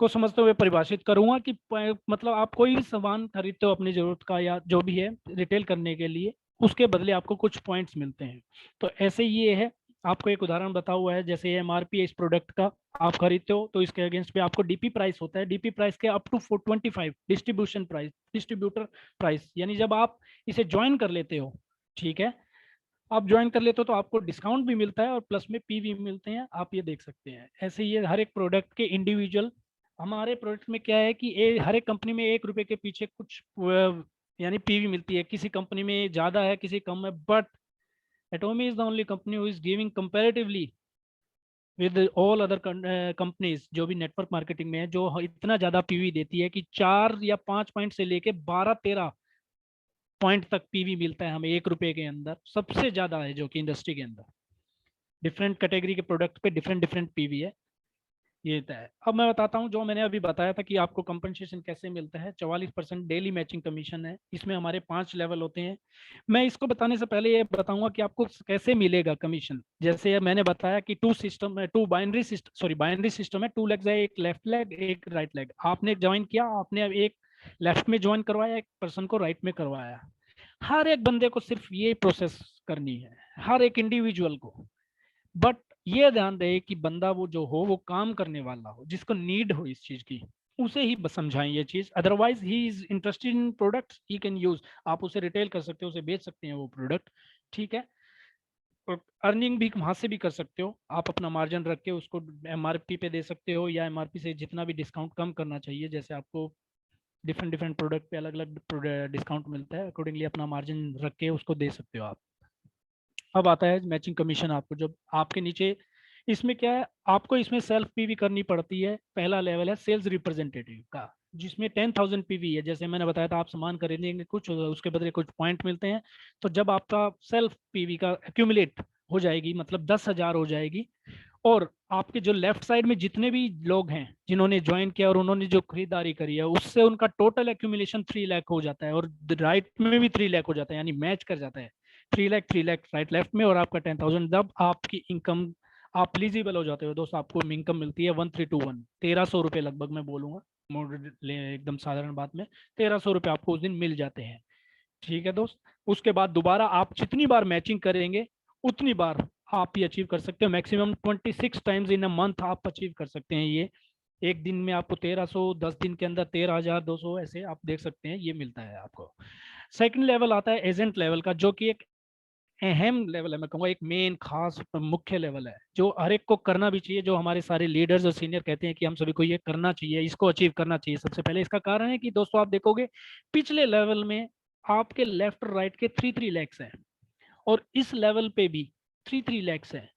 को समझते हुए परिभाषित करूंगा कि मतलब आप कोई भी सामान खरीदते हो अपनी जरूरत का या जो भी है रिटेल करने के लिए, उसके बदले आपको कुछ पॉइंट्स मिलते हैं। तो ऐसे ये है, आपको एक उदाहरण बता हुआ है, जैसे एमआरपी है इस प्रोडक्ट का, आप खरीदते हो तो इसके अगेंस्ट पे आपको डीपी प्राइस होता है, डीपी प्राइस के up to 425 distribution price, distributor price, यानी जब आप इसे ज्वाइन कर लेते हो, ठीक है, आप ज्वाइन कर लेते हो तो आपको डिस्काउंट भी मिलता है और प्लस में पीवी मिलते हैं, आप ये देख सकते हैं। ऐसे ये हर एक प्रोडक्ट के इंडिविजुअल, हमारे प्रोडक्ट में क्या है कि हर एक कंपनी में 1 रुपए के पीछे कुछ यानी पीवी मिलती है, किसी कंपनी में ज़्यादा है किसी कम है, but Atomy is the only company who is giving comparatively with all other companies जो भी नेटवर्क मार्केटिंग में है, जो इतना ज़्यादा पीवी देती है कि 4 या 5 पॉइंट से लेके 12-13 पॉइंट तक पीवी मिलता है हमें 1 रुपए के अंदर, सबसे ज़्यादा है जो कि इंडस्ट्री के अंदर। डिफरेंट कैटेगरी के प्रोडक्ट पे डिफरेंट डिफरेंट पीवी है, ये है। अब मैं बताता हूँ जो मैंने अभी बताया था कि आपको कंपनसेशन कैसे मिलता है। 44% डेली मैचिंग कमीशन है, इसमें हमारे 5 लेवल होते हैं। मैं इसको बताने से पहले ये बताऊंगा कि आपको कैसे मिलेगा कमीशन। जैसे मैंने बताया कि टू सिस्टम है, two binary system, sorry binary system है, 2 लेग्स है, एक लेफ्ट लेग एक राइट लेग। आपने ज्वाइन किया, आपने एक लेफ्ट में ज्वाइन करवाया, एक पर्सन को राइट में करवाया। हर एक बंदे को सिर्फ ये प्रोसेस करनी है, हर एक इंडिविजुअल को। बट ये ध्यान रहे कि बंदा वो जो हो वो काम करने वाला हो, जिसको नीड हो इस चीज की, उसे ही बस समझाएं ये चीज। Otherwise he is interested in products he can use, आप उसे रिटेल कर सकते हो, उसे बेच सकते हैं वो प्रोडक्ट, ठीक है। और अर्निंग भी वहां से भी कर सकते हो, आप अपना मार्जिन रख के उसको एमआरपी पे दे सकते हो, या एमआरपी से जितना भी डिस्काउंट कम करना चाहिए, जैसे आपको डिफरेंट डिफरेंट प्रोडक्ट पे अलग अलग डिस्काउंट मिलता है, अकॉर्डिंगली अपना मार्जिन रख के उसको दे सकते हो आप। अब आता है मैचिंग कमीशन, आपको जब आपके नीचे, इसमें क्या है, आपको इसमें सेल्फ पीवी करनी पड़ती है। पहला लेवल है सेल्स रिप्रेजेंटेटिव का, जिसमें 10,000 पीवी है। जैसे मैंने बताया था, आप सामान खरीदेंगे कुछ, उसके बदले कुछ पॉइंट मिलते हैं। तो जब आपका सेल्फ पीवी का एक्यूमुलेट हो जाएगी, मतलब 10,000 हो जाएगी, और आपके जो लेफ्ट साइड में जितने भी लोग हैं जिन्होंने ज्वाइन किया और उन्होंने जो खरीदारी करी है, उससे उनका टोटल एक्यूमुलेशन 3 लाख हो जाता है, और राइट में भी 3 लाख हो जाता है, यानी मैच कर जाता है। 3 लाख राइट लेफ्ट में, और आपका 10,000, जब आपकी इनकम आप एलिजिबल हो जाते हो दोस्त, आपको इनकम मिलती है 1321, 1,300 रुपये लगभग, मैं बोलूंगा एकदम साधारण बात में, 1,300 रुपये आपको उस दिन मिल जाते हैं, ठीक है दोस्त। उसके बाद दोबारा आप जितनी बार मैचिंग करेंगे उतनी बार आप ये अचीव कर सकते हो। Maximum 26 times in a month आप अचीव कर सकते हैं ये। एक दिन में आपको 1,300, 10 दिन के अंदर 13,200, ऐसे आप देख सकते हैं ये मिलता है आपको। सेकंड लेवल आता है एजेंट लेवल का, जो कि एक अहम लेवल है, मैं कहूँगा एक मेन खास मुख्य लेवल है, जो हर एक को करना भी चाहिए, जो हमारे सारे लीडर्स और सीनियर कहते हैं कि हम सभी को ये करना चाहिए, इसको अचीव करना चाहिए। सबसे पहले इसका कारण है कि दोस्तों आप देखोगे पिछले लेवल में आपके लेफ्ट और राइट के 3-3 लैक्स हैं, और इस लेवल पे भी 3-3 लैक्स हैं,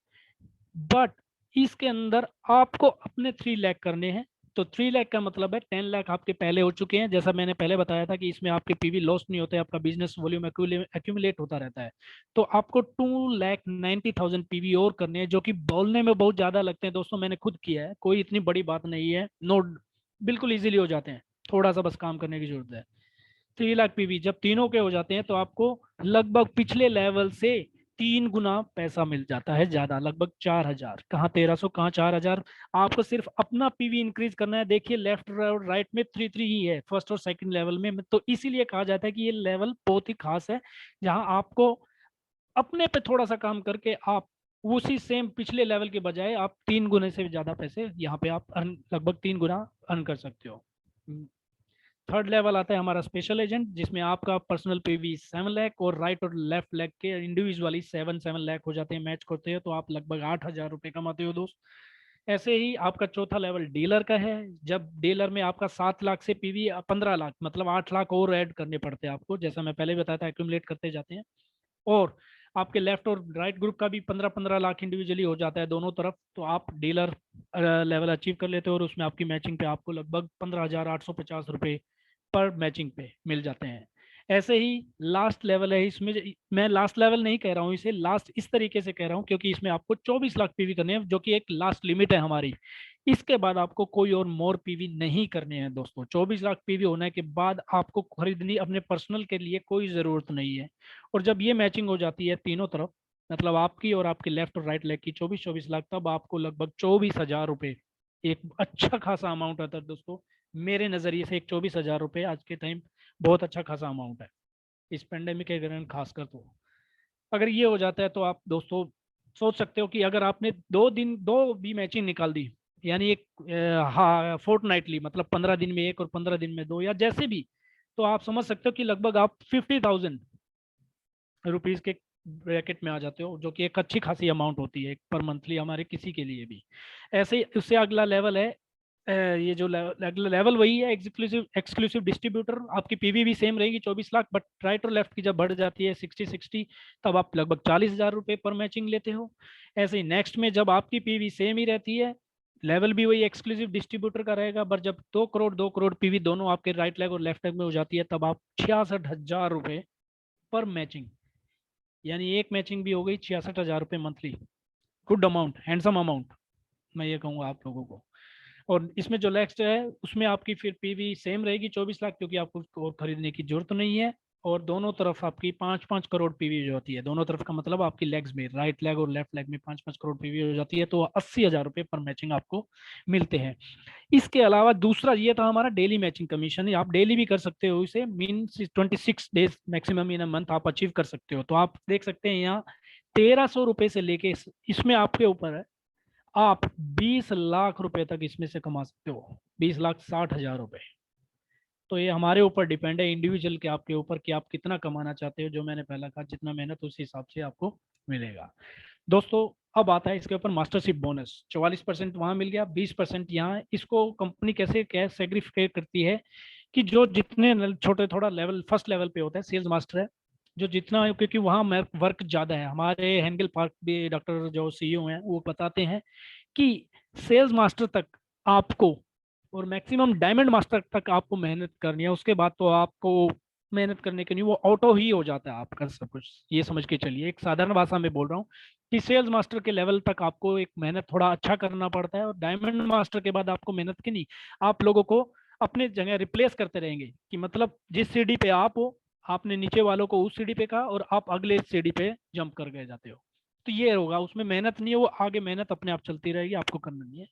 बट इसके अंदर आपको अपने 3 लाख करने हैं। तो 3 लाख का मतलब है 10 लाख आपके पहले हो चुके हैं। जैसा मैंने पहले बताया था कि इसमें आपके पीवी लॉस नहीं होते, आपका बिजनेस वॉल्यूम एक्यूमुलेट होता रहता है। तो आपको 2,90,000 पीवी और करने हैं, जो कि बोलने में बहुत ज्यादा लगते हैं दोस्तों, मैंने खुद किया है, कोई इतनी बड़ी बात नहीं है, नोट बिल्कुल इजीली हो जाते हैं, थोड़ा सा बस काम करने की जरूरत है। 3 लाख पीवी जब तीनों के हो जाते हैं तो आपको लगभग पिछले लेवल से 3 गुना पैसा मिल जाता है ज्यादा, लगभग 4,000, कहाँ 1,300 कहाँ 4,000। आपको सिर्फ अपना पीवी इंक्रीज करना है। देखिए लेफ्ट और राइट में 3-3 ही है फर्स्ट और सेकंड लेवल में, तो इसीलिए कहा जाता है कि ये लेवल बहुत ही खास है, जहां आपको अपने पे थोड़ा सा काम करके आप उसी सेम पिछले लेवल के बजाय आप 3 गुने से ज्यादा पैसे यहाँ पे आप लगभग 3 गुना अर्न कर सकते हो। थर्ड लेवल आता है हमारा स्पेशल एजेंट, जिसमें आपका पर्सनल पीवी 7 लाख और राइट और लेफ्ट लेग के इंडिविजुअली 7-7 लाख हो जाते हैं, मैच करते हैं तो आप लगभग 8,000 रुपये कमाते हो दोस्त। ऐसे ही आपका चौथा लेवल डीलर का है, जब डीलर में आपका 7 लाख से पीवी 15 लाख, मतलब 8 लाख और ऐड करने पड़ते हैं आपको, जैसा मैं पहले बताया था एक्यूमुलेट करते जाते हैं। और आपके लेफ्ट और राइट ग्रुप का भी 15-15 लाख इंडिविजुअली हो जाता है दोनों तरफ, तो आप डीलर लेवल अचीव कर लेते हो और उसमें आपकी मैचिंग पे आपको लगभग 15,850 रुपये पर मैचिंग पे मिल जाते हैं। ऐसे ही लास्ट लेवल है, इसमें मैं लास्ट लेवल नहीं कह रहा हूँ, इसे लास्ट इस तरीके से कह रहा हूँ क्योंकि इसमें आपको 24 लाख पीवी करने हैं, जो कि एक लास्ट लिमिट है हमारी। इसके बाद आपको कोई और मोर पीवी नहीं करने हैं दोस्तों। 24 लाख पीवी होने के बाद आपको खरीदनी अपने पर्सनल के लिए कोई ज़रूरत नहीं है। और जब ये मैचिंग हो जाती है तीनों तरफ, मतलब आपकी और आपके लेफ्ट और राइट लेग की 24-24 लाख, तब आपको लगभग 24,000 रुपये, एक अच्छा खासा अमाउंट आता है दोस्तों। मेरे नज़रिए से एक 24,000 रुपये आज के टाइम बहुत अच्छा खासा अमाउंट है, इस पेंडेमिक के कारण खासकर। तो अगर ये हो जाता है तो आप दोस्तों सोच सकते हो कि अगर आपने 2 दिन 2 भी मैचिंग निकाल दी, यानी एक हाँ फोर्टनाइटली, मतलब 15 दिन में एक और 15 दिन में दो, या जैसे भी, तो आप समझ सकते हो कि लगभग आप 50,000 रुपीज़ के ब्रैकेट में आ जाते हो, जो कि एक अच्छी खासी अमाउंट होती है पर मंथली हमारे किसी के लिए भी। ऐसे ही उससे अगला लेवल है, ये जो अगला लेवल वही है एक्सक्लूसिव एक्सक्लूसिव डिस्ट्रीब्यूटर। आपकी पीवी भी सेम रहेगी 24 लाख, बट राइट और लेफ्ट की जब बढ़ जाती है 60-60, तब आप लगभग 40,000 रुपये पर मैचिंग लेते हो। ऐसे ही नेक्स्ट में जब आपकी पीवी सेम ही रहती है, लेवल भी वही एक्सक्लूसिव डिस्ट्रीब्यूटर का रहेगा, पर जब 2 करोड़ पीवी दोनों आपके राइट लेग और लेफ्ट लेग में हो जाती है, तब आप 66,000 रुपये पर मैचिंग, यानी एक मैचिंग भी हो गई 66,000 रुपये monthly. Good amount, handsome amount, मैं ये कहूँगा आप लोगों को। और इसमें जो नेक्स्ट है उसमें आपकी फिर पीवी सेम रहेगी 24 लाख, क्योंकि आपको उसको और खरीदने की जरूरत नहीं है। और दोनों तरफ आपकी 5-5 करोड़ पीवी जो होती है, दोनों तरफ का मतलब आपकी लेग्स में, राइट लेग और लेफ्ट लेग में 5-5 करोड़ पीवी हो जाती है, तो 80,000 रुपये पर मैचिंग आपको मिलते हैं। इसके अलावा दूसरा ये था हमारा डेली मैचिंग कमीशन। आप डेली भी कर सकते हो इसे, means 26 days maximum in a month आप अचीव कर सकते हो। तो आप देख सकते हैं यहाँ 1,300 रुपये से लेके, इसमें आपके ऊपर है, आप 20 लाख रुपए तक इसमें से कमा सकते हो, 20,60,000 रुपये। तो ये हमारे ऊपर डिपेंड है, इंडिविजुअल के आपके ऊपर, कि आप कितना कमाना चाहते हो। जो मैंने पहला कहा, जितना मेहनत उस हिसाब से आपको मिलेगा दोस्तों। अब आता है इसके ऊपर मास्टरशिप बोनस। 44% वहां मिल गया, 20% यहाँ। इसको कंपनी कैसे क्या सेग्रीफाई करती है कि जो जितने छोटे थोड़ा लेवल फर्स्ट लेवल पे होता है, सेल्स मास्टर है जो जितना, क्योंकि वहाँ वर्क ज़्यादा है। हमारे हेंगल पार्क भी डॉक्टर जो सीईओ हैं वो बताते हैं कि सेल्स मास्टर तक आपको, और मैक्सिमम डायमंड मास्टर तक आपको मेहनत करनी है, उसके बाद तो आपको मेहनत करने के नहीं, वो ऑटो ही हो जाता है आपका सब कुछ। ये समझ के चलिए, एक साधारण भाषा में बोल रहा हूँ कि सेल्स मास्टर के लेवल तक आपको एक मेहनत थोड़ा अच्छा करना पड़ता है, और डायमंड मास्टर के बाद आपको मेहनत की नहीं, आप लोगों को अपने जगह रिप्लेस करते रहेंगे। कि मतलब जिस सीढ़ी पे आप हो, आपने नीचे वालों को उस सीढ़ी पे कहा और आप अगले सीढ़ी पे जंप कर गए जाते हो। तो ये होगा, उसमें मेहनत नहीं है, वो आगे मेहनत अपने आप चलती रहेगी, आपको करना नहीं है।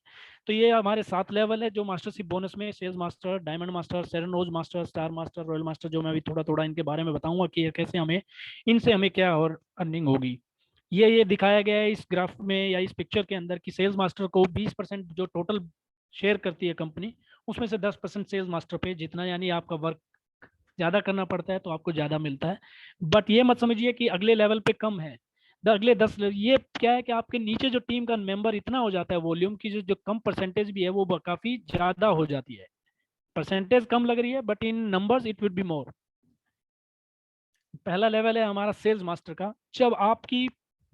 तो ये हमारे 7 लेवल है जो मास्टरशिप बोनस में, सेल्स मास्टर, डायमंड मास्टर, सेरेनोज master, star master, royal master, जो मैं अभी थोड़ा थोड़ा इनके बारे में बताऊंगा कि कैसे हमें इनसे हमें क्या और अर्निंग होगी। ये दिखाया गया है इस ग्राफ में या इस पिक्चर के अंदर कि सेल्स मास्टर को 20% जो टोटल शेयर करती है कंपनी, उसमें से 10% सेल्स मास्टर पे जितना, यानी आपका वर्क ज्यादा करना पड़ता है तो आपको ज्यादा मिलता है। बट ये मत समझिए कि अगले लेवल पे कम है। अगले 10, ये क्या है कि आपके नीचे जो टीम का मेंबर इतना हो जाता है वॉल्यूम की, जो कम परसेंटेज भी है वो काफी ज्यादा हो जाती है। परसेंटेज कम लग रही है but in numbers it will be more. पहला लेवल है हमारा सेल्स मास्टर का। जब आपकी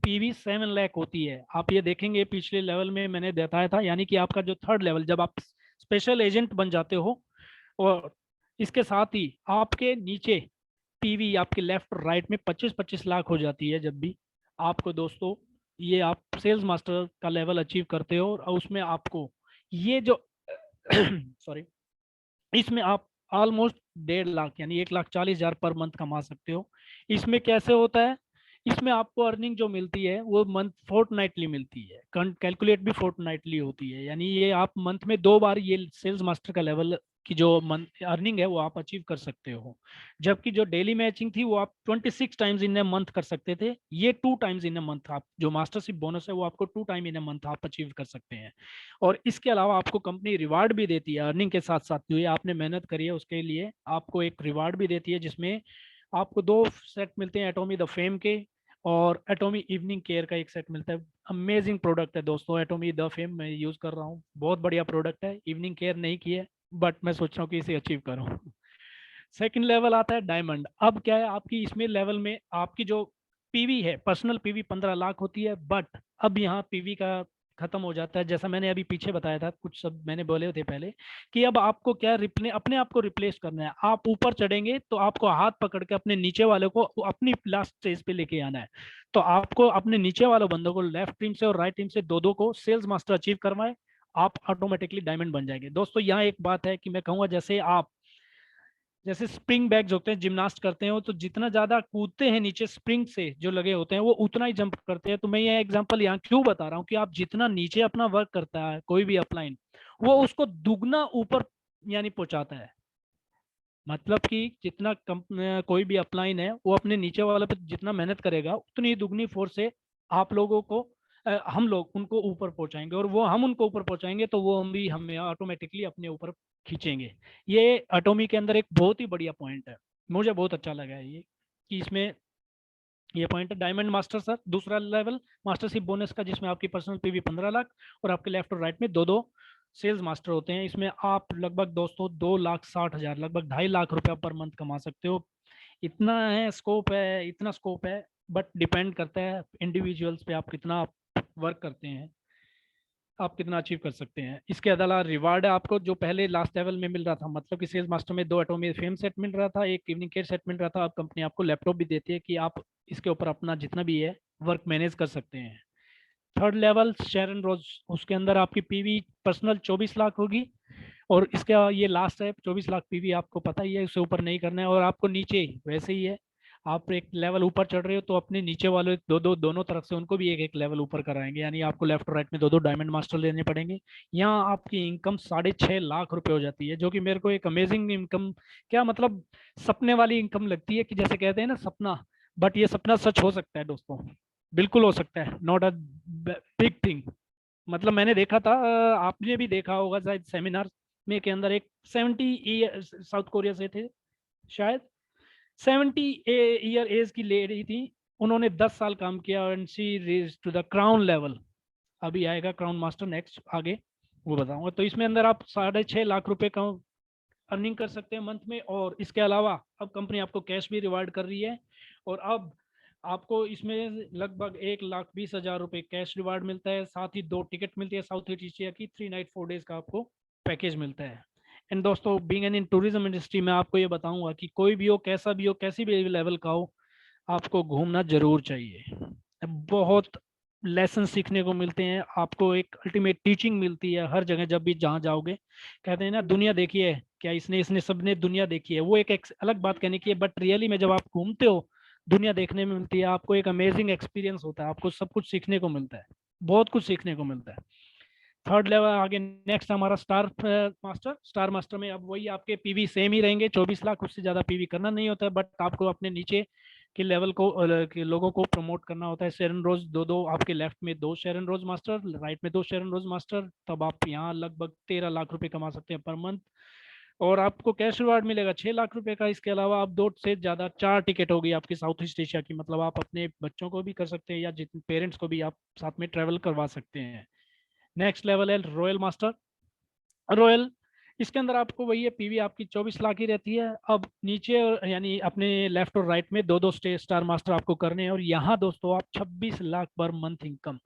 पीवी 7 लाख होती है, आप ये देखेंगे पिछले लेवल में मैंने बताया था, यानी कि आपका जो थर्ड लेवल, जब आप स्पेशल एजेंट बन जाते हो, और इसके साथ ही आपके नीचे पीवी आपके लेफ्ट और राइट में 25-25 लाख हो जाती है, जब भी आपको दोस्तों ये आप सेल्स मास्टर का लेवल अचीव करते हो, और उसमें आपको ये जो सॉरी, इसमें आप ऑलमोस्ट 1.5 लाख यानी 1,40,000 पर मंथ कमा सकते हो। इसमें कैसे होता है, इसमें आपको अर्निंग जो मिलती है वो मंथ फोर्टनाइटली मिलती है, कैलकुलेट भी फोर्टनाइटली होती है, यानी ये आप मंथ में 2 बार ये सेल्स मास्टर का लेवल की जो मंथ अर्निंग है वो आप अचीव कर सकते हो। जबकि जो डेली मैचिंग थी वो आप 26 टाइम्स इन ए मंथ कर सकते थे, ये 2 टाइम्स इन ए मंथ, आप जो मास्टरशिप बोनस है वो आपको 2 टाइम इन ए मंथ आप अचीव कर सकते हैं। और इसके अलावा आपको कंपनी रिवार्ड भी देती है अर्निंग के साथ साथ, जो ये आपने मेहनत करी है उसके लिए आपको एक रिवार्ड भी देती है, जिसमें आपको 2 सेट मिलते हैं एटॉमी द फेम के, और एटॉमी इवनिंग केयर का एक सेट मिलता है। अमेजिंग प्रोडक्ट है दोस्तों, एटॉमी द फेम मैं यूज कर रहा हूँ, बहुत बढ़िया प्रोडक्ट है। इवनिंग केयर नहीं की है बट मैं सोच रहा हूँ कि इसे अचीव करूँ। सेकंड लेवल आता है डायमंड। अब क्या है, आपकी इसमें लेवल में आपकी जो पीवी है, पर्सनल पीवी 15 लाख होती है, बट अब यहाँ पीवी का खत्म हो जाता है। जैसा मैंने अभी पीछे बताया था, कुछ सब मैंने बोले थे पहले, कि अब आपको क्या अपने आप को रिप्लेस करना है। आप ऊपर चढ़ेंगे तो आपको हाथ पकड़ के अपने नीचे वालों को अपनी लास्ट स्टेज पे लेके आना है। तो आपको अपने नीचे वालों बंदों को लेफ्ट टीम से और राइट टीम से दो दो को सेल्स मास्टर अचीव करवाए, आप ऑटोमेटिकली डायमंड बन जाएंगे। दोस्तों यहाँ एक बात है कि मैं कहूँगा, जैसे स्प्रिंग बैग्स होते हैं, जिम्नास्ट करते हैं, तो जितना ज्यादा कूदते हैं नीचे स्प्रिंग से जो लगे होते हैं, वो उतना ही जंप करते हैं। तो मैं ये एग्जांपल यहाँ क्यों बता रहा हूँ कि आप जितना नीचे अपना वर्क करता है कोई भी अपलाइन, वो उसको दुगना ऊपर यानी पहुंचाता है। मतलब कि जितना कोई भी अपलाइन है वो अपने नीचे वाले पे जितना मेहनत करेगा उतनी दुगनी फोर्स से आप लोगों को हम लोग उनको ऊपर पहुंचाएंगे, और वो हम उनको ऊपर पहुंचाएंगे तो वो हम भी हमें ऑटोमेटिकली अपने ऊपर खींचेंगे। ये एटॉमी के अंदर एक बहुत ही बढ़िया पॉइंट है, मुझे बहुत अच्छा लगा है ये, कि इसमें ये पॉइंट है। डायमंड मास्टर सर दूसरा लेवल मास्टरशिप बोनस का, जिसमें आपकी पर्सनल पीवी 15 लाख और आपके लेफ्ट और राइट में दो दो सेल्स मास्टर होते हैं। इसमें आप लगभग दोस्तों 2,60,000 लगभग 2.5 लाख रुपया पर मंथ कमा सकते हो। इतना है स्कोप है, इतना स्कोप है, बट डिपेंड करता है इंडिविजुअल्स पे, आप कितना वर्क करते हैं, आप कितना अचीव कर सकते हैं। इसके अलावा रिवार्ड है आपको जो पहले लास्ट लेवल में मिल रहा था, मतलब कि सेल्स मास्टर में 2 एटॉमी फेम सेट मिल रहा था, एक इवनिंग केयर सेट मिल रहा था। अब कंपनी आपको लैपटॉप भी देती है कि आप इसके ऊपर अपना जितना भी है वर्क मैनेज कर सकते हैं। थर्ड लेवल शेरन रोज, उसके अंदर आपकी पीवी पर्सनल 24 लाख होगी, और इसका ये लास्ट है 24 लाख पीवी, आपको पता ही है, उससे ऊपर नहीं करना है। और आपको नीचे वैसे ही है, आप एक लेवल ऊपर चढ़ रहे हो तो अपने नीचे वाले दो दो दोनों तरफ से उनको भी एक एक लेवल ऊपर कराएंगे, यानी आपको लेफ्ट और राइट में दो दो डायमंड मास्टर लेने पड़ेंगे। यहाँ आपकी इनकम 6.5 लाख रुपए हो जाती है, जो कि मेरे को एक अमेजिंग इनकम, क्या मतलब सपने वाली इनकम लगती है, कि जैसे कहते हैं ना सपना, बट ये सपना सच हो सकता है दोस्तों, बिल्कुल हो सकता है, नॉट अ बिग थिंग। मतलब मैंने देखा था, आपने भी देखा होगा शायद सेमिनार में के अंदर, एक 70 ईयर साउथ कोरिया से थे शायद, 70 ईयर एज की लेडी थी, उन्होंने 10 साल काम किया and she raise to the crown level. अभी आएगा क्राउन मास्टर नेक्स्ट आगे, वो बताऊंगा। तो इसमें अंदर आप 6.5 लाख रुपए का अर्निंग कर सकते हैं मंथ में। और इसके अलावा अब कंपनी आपको कैश भी रिवार्ड कर रही है, और अब आपको इसमें लगभग 1,20,000 रुपए कैश रिवार्ड मिलता है, साथ ही 2 टिकट मिलती है साउथ ईस्ट एशिया की, 3 नाइट 4 डेज का आपको पैकेज मिलता है। एंड दोस्तों being an in tourism industry में आपको ये बताऊंगा कि कोई भी हो, कैसा भी हो, कैसी भी लेवल का हो, आपको घूमना जरूर चाहिए। बहुत लेसन सीखने को मिलते हैं आपको, एक अल्टीमेट टीचिंग मिलती है हर जगह जब भी जहाँ जाओगे। कहते हैं ना दुनिया देखी है क्या, इसने इसने सबने दुनिया देखी है, वो एक अलग बात कहने की है, बट रियली में जब आप घूमते हो दुनिया देखने में मिलती है आपको, एक अमेजिंग एक्सपीरियंस होता है, आपको सब कुछ सीखने को मिलता है, बहुत कुछ सीखने को मिलता है। थर्ड लेवल आगे नेक्स्ट हमारा स्टार मास्टर। स्टार मास्टर में अब वही आपके पीवी सेम ही रहेंगे, 24 लाख, उससे ज्यादा पीवी करना नहीं होता है, बट आपको अपने नीचे के लेवल को के लोगों को प्रमोट करना होता है। शेरन रोज दो दो, आपके लेफ्ट में 2 शेरन रोज मास्टर, राइट में 2 शेरन रोज मास्टर, तब आप यहाँ लगभग 13 लाख रुपए कमा सकते हैं पर मंथ। और आपको कैश रिवार्ड मिलेगा 6 लाख रुपए का। इसके अलावा आप 2 से ज्यादा 4 टिकट होगी आपकी साउथ ईस्ट एशिया की, मतलब आप अपने बच्चों को भी कर सकते हैं या जितने पेरेंट्स को भी आप साथ में ट्रेवल करवा सकते हैं। नेक्स्ट लेवल है रॉयल मास्टर। रॉयल, इसके अंदर आपको वही है, पीवी आपकी 24 लाख ही रहती है। अब नीचे यानी अपने लेफ्ट और राइट में दो दो स्टार मास्टर आपको करने हैं, और यहाँ दोस्तों आप 26 लाख पर मंथ इनकम,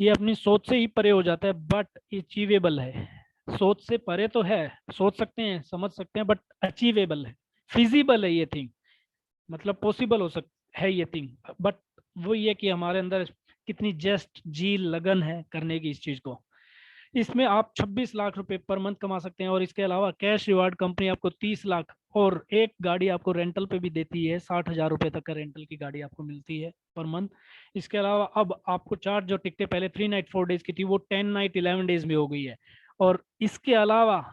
ये अपनी सोच से ही परे हो जाता है, बट अचीवेबल है। सोच से परे तो है, सोच सकते हैं समझ सकते हैं, बट अचीवेबल है, फिजिबल है ये थिंग, मतलब पॉसिबल हो सक है ये थिंग, बट वो ये कि हमारे अंदर कितनी जस्ट जी लगन है करने की इस चीज को। इसमें आप 26 लाख रुपए पर मंथ कमा सकते हैं, और इसके अलावा कैश रिवार्ड कंपनी आपको 30 लाख, और एक गाड़ी आपको रेंटल पे भी देती है, 60,000 रुपए तक का रेंटल की गाड़ी आपको मिलती है पर मंथ। इसके अलावा अब आपको 4 जो टिकटें पहले 3 नाइट 4 डेज की थी, वो 10 नाइट 11 डेज में हो गई है। और इसके अलावा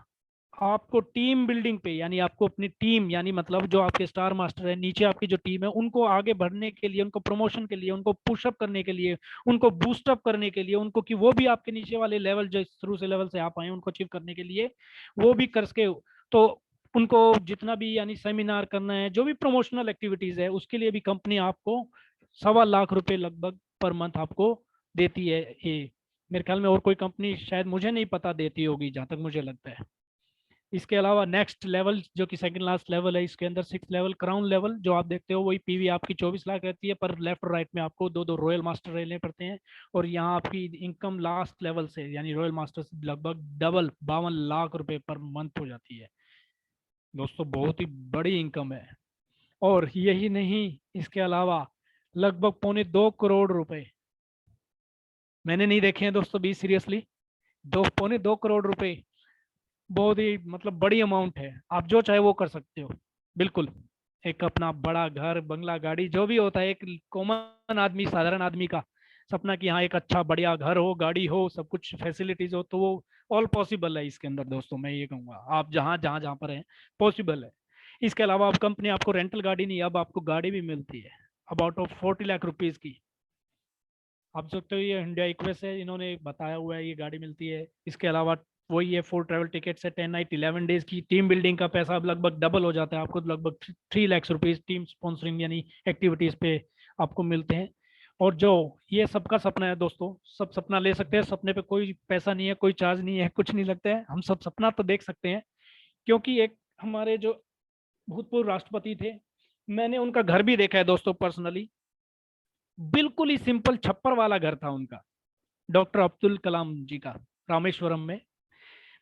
आपको टीम बिल्डिंग पे, यानी आपको अपनी टीम, यानी मतलब जो आपके स्टार मास्टर है, नीचे आपकी जो टीम है, उनको आगे बढ़ने के लिए, उनको प्रमोशन के लिए, उनको पुशअप करने के लिए, उनको बूस्टअप करने के लिए, उनको कि वो भी आपके नीचे वाले लेवल जो शुरू से लेवल से आप आए उनको अचीव करने के लिए वो भी कर सके, तो उनको जितना भी यानी सेमिनार करना है, जो भी प्रमोशनल एक्टिविटीज है, उसके लिए भी कंपनी आपको 1.25 लाख रुपए लगभग पर मंथ आपको देती है। ये मेरे ख्याल में और कोई कंपनी शायद मुझे नहीं पता देती होगी, जहां तक मुझे लगता है। इसके अलावा नेक्स्ट लेवल जो कि सेकंड लास्ट लेवल है, इसके अंदर 6 लेवल क्राउन लेवल जो आप देखते हो वही पीवी आपकी 24 लाख रहती है, पर लेफ्ट और राइट में आपको दो दो रॉयल मास्टर लेने पड़ते हैं। और यहाँ आपकी इनकम लास्ट लेवल से यानी रॉयल मास्टर से लगभग डबल 52 लाख रुपए पर मंथ हो जाती है दोस्तों। बहुत ही बड़ी इनकम है। और यही नहीं, इसके अलावा लगभग 1.25 करोड़ रुपए मैंने नहीं देखे हैं दोस्तों, बी सीरियसली, 2.25 करोड़ रुपए बहुत ही मतलब बड़ी अमाउंट है। आप जो चाहे वो कर सकते हो बिल्कुल। एक अपना बड़ा घर बंगला गाड़ी जो भी होता है एक कॉमन आदमी साधारण आदमी का सपना कि हाँ एक अच्छा बढ़िया घर हो गाड़ी हो सब कुछ फैसिलिटीज हो, तो वो ऑल पॉसिबल है इसके अंदर दोस्तों। मैं ये कहूँगा आप जहाँ जहाँ जहाँ पर हैं पॉसिबल है। इसके अलावा अब कंपनी आपको रेंटल गाड़ी नहीं, अब आपको गाड़ी भी मिलती है अबाउट ऑफ 40 लाख रुपीज की। आप सकते हो ये इंडिया इक्वेस है, इन्होंने बताया हुआ है ये गाड़ी मिलती है। इसके अलावा वही है 4 ट्रैवल टिकट्स है 10 नाइट 11 डेज की। टीम बिल्डिंग का पैसा अब लगभग डबल हो जाता है आपको, लगभग 3 लाख रुपीज टीम स्पॉन्सरिंग यानी एक्टिविटीज पे आपको मिलते हैं। और जो ये सबका सपना है दोस्तों, सब सपना ले सकते हैं, सपने पे कोई पैसा नहीं है कोई चार्ज नहीं है कुछ नहीं लगता है, हम सब सपना तो देख सकते हैं। क्योंकि एक हमारे जो भूतपूर्व राष्ट्रपति थे, मैंने उनका घर भी देखा है दोस्तों पर्सनली। बिल्कुल ही सिंपल छप्पर वाला घर था उनका, डॉक्टर अब्दुल कलाम जी का, रामेश्वरम में।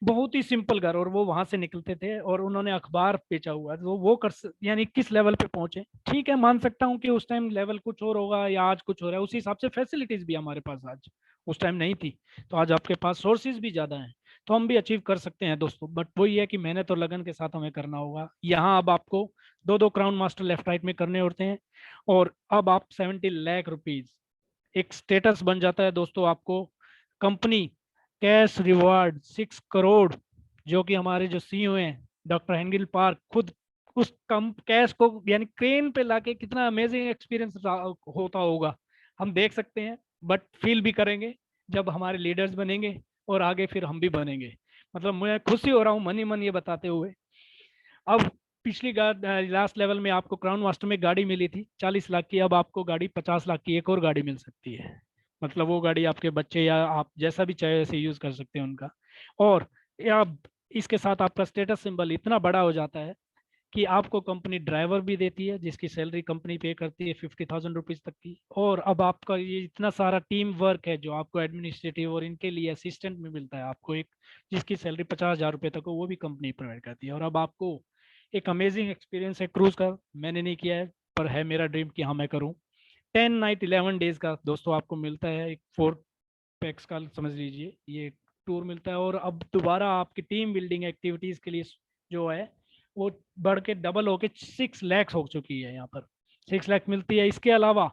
बहुत ही सिंपल घर, और वो वहां से निकलते थे और उन्होंने अखबार बेचा हुआ है, तो वो यानी किस लेवल पे पहुंचे। ठीक है मान सकता हूँ कि उस टाइम लेवल कुछ और होगा या आज कुछ हो रहा है, उसी हिसाब से फैसिलिटीज भी हमारे पास आज उस टाइम नहीं थी, तो आज आपके पास सोर्सेज भी ज्यादा हैं, तो हम भी अचीव कर सकते हैं दोस्तों। बट वही है कि मेहनत और लगन के साथ हमें करना होगा। यहाँ अब आपको दो दो क्राउन मास्टर लेफ्ट राइट में करने होते हैं, और अब आप 70 लाख रुपीज एक स्टेटस बन जाता है दोस्तों आपको। कंपनी कैश रिवार्ड 6 करोड़, जो कि हमारे जो सीईओ हैं डॉक्टर हेंगिल पार्क खुद उस कम कैश को यानी क्रेन पे लाके, कितना अमेजिंग एक्सपीरियंस होता होगा हम देख सकते हैं। बट फील भी करेंगे जब हमारे लीडर्स बनेंगे और आगे फिर हम भी बनेंगे। मतलब मैं खुशी हो रहा हूँ मन ही मन ये बताते हुए। अब पिछली लास्ट लेवल में आपको क्राउन मास्टर में गाड़ी मिली थी 40 लाख की, अब आपको गाड़ी 50 लाख की एक और गाड़ी मिल सकती है। मतलब वो गाड़ी आपके बच्चे या आप जैसा भी चाहे ऐसे यूज कर सकते हैं उनका। और अब इसके साथ आपका स्टेटस सिंबल इतना बड़ा हो जाता है कि आपको कंपनी ड्राइवर भी देती है जिसकी सैलरी कंपनी पे करती है 50,000 रुपीज तक की। और अब आपका ये इतना सारा टीम वर्क है जो आपको एडमिनिस्ट्रेटिव और इनके लिए असिस्टेंट में मिलता है आपको एक, जिसकी सैलरी 50,000 रुपये तक हो वो भी कंपनी प्रोवाइड करती है। और अब आपको एक अमेजिंग एक्सपीरियंस है क्रूज का, मैंने नहीं किया है पर है मेरा ड्रीम कि हाँ मैं करूँ। 10 नाइट 11 डेज का दोस्तों आपको मिलता है, एक 4 पैक्स का समझ लीजिए ये टूर मिलता है। और अब दोबारा आपकी टीम बिल्डिंग एक्टिविटीज के लिए जो है वो बढ़ के डबल होके 6 लाख हो चुकी है, यहाँ पर 6 लाख मिलती है। इसके अलावा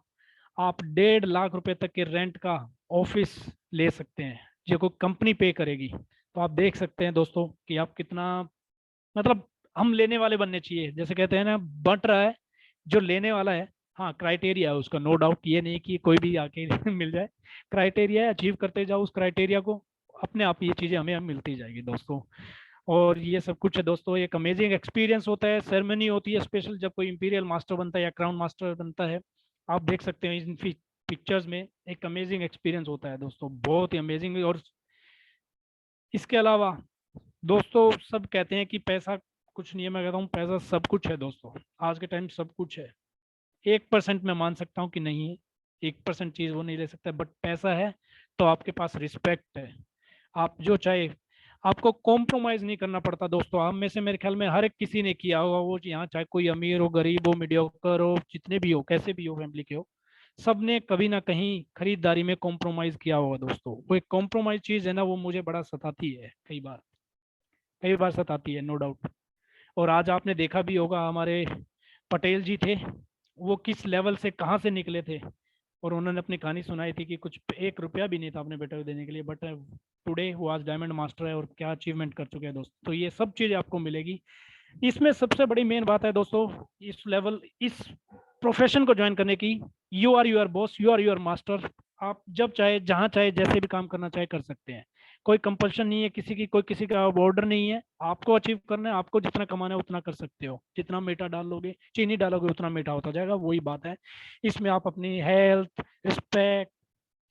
आप 1.5 लाख रुपए तक के रेंट का ऑफिस ले सकते हैं जो को कंपनी पे करेगी। तो आप देख सकते हैं दोस्तों कि आप कितना मतलब हम लेने वाले बनने चाहिए, जैसे कहते हैं ना बंट रहा है जो लेने वाला है। हाँ क्राइटेरिया है उसका, नो डाउट, ये नहीं कि कोई भी आके मिल जाए। क्राइटेरिया है, अचीव करते जाओ उस क्राइटेरिया को, अपने आप ये चीजें हमें मिलती जाएगी दोस्तों। और ये सब कुछ है दोस्तों, एक अमेजिंग एक्सपीरियंस होता है। सेरेमनी होती है स्पेशल जब कोई इंपीरियल मास्टर बनता है या क्राउन मास्टर बनता है। आप देख सकते हैं इन पिक्चर्स में, एक अमेजिंग एक्सपीरियंस होता है दोस्तों, बहुत ही अमेजिंग। और इसके अलावा दोस्तों सब कहते हैं कि पैसा कुछ नहीं है, मैं कहता हूँ पैसा सब कुछ है दोस्तों। आज के टाइम सब कुछ है। 1% मैं मान सकता हूँ कि नहीं है, 1% चीज वो नहीं ले सकता, बट पैसा है तो आपके पास रिस्पेक्ट है। आप जो चाहे, आपको कॉम्प्रोमाइज नहीं करना पड़ता दोस्तों। हम में से मेरे ख्याल में हर एक किसी ने किया होगा, वो यहाँ चाहे कोई अमीर हो गरीब हो मीडियोकर हो जितने भी हो कैसे भी हो फैमिली के हो, सबने कभी ना कहीं खरीदारी में कॉम्प्रोमाइज किया होगा दोस्तों। वो एक कॉम्प्रोमाइज चीज है ना, वो मुझे बड़ा सताती है, कई बार सताती है नो डाउट। और आज आपने देखा भी होगा हमारे पटेल जी थे, वो किस लेवल से कहाँ से निकले थे। और उन्होंने अपनी कहानी सुनाई थी कि कुछ 1 रुपया भी नहीं था अपने बेटे को देने के लिए, बट टुडे वो आज डायमंड मास्टर है और क्या अचीवमेंट कर चुके हैं दोस्तों। तो ये सब चीज़ आपको मिलेगी। इसमें सबसे बड़ी मेन बात है दोस्तों, इस लेवल इस प्रोफेशन को ज्वाइन करने की, you are your boss, you are your master. आप जब चाहे जहाँ चाहे जैसे भी काम करना चाहे कर सकते हैं। कोई कंपल्शन नहीं है किसी की, कोई किसी का ऑर्डर नहीं है। आपको अचीव करना है, आपको जितना कमाना है उतना कर सकते हो। जितना मीठा डाल लोगे चीनी डालोगे उतना मीठा होता जाएगा, वही बात है। इसमें आप अपनी health respect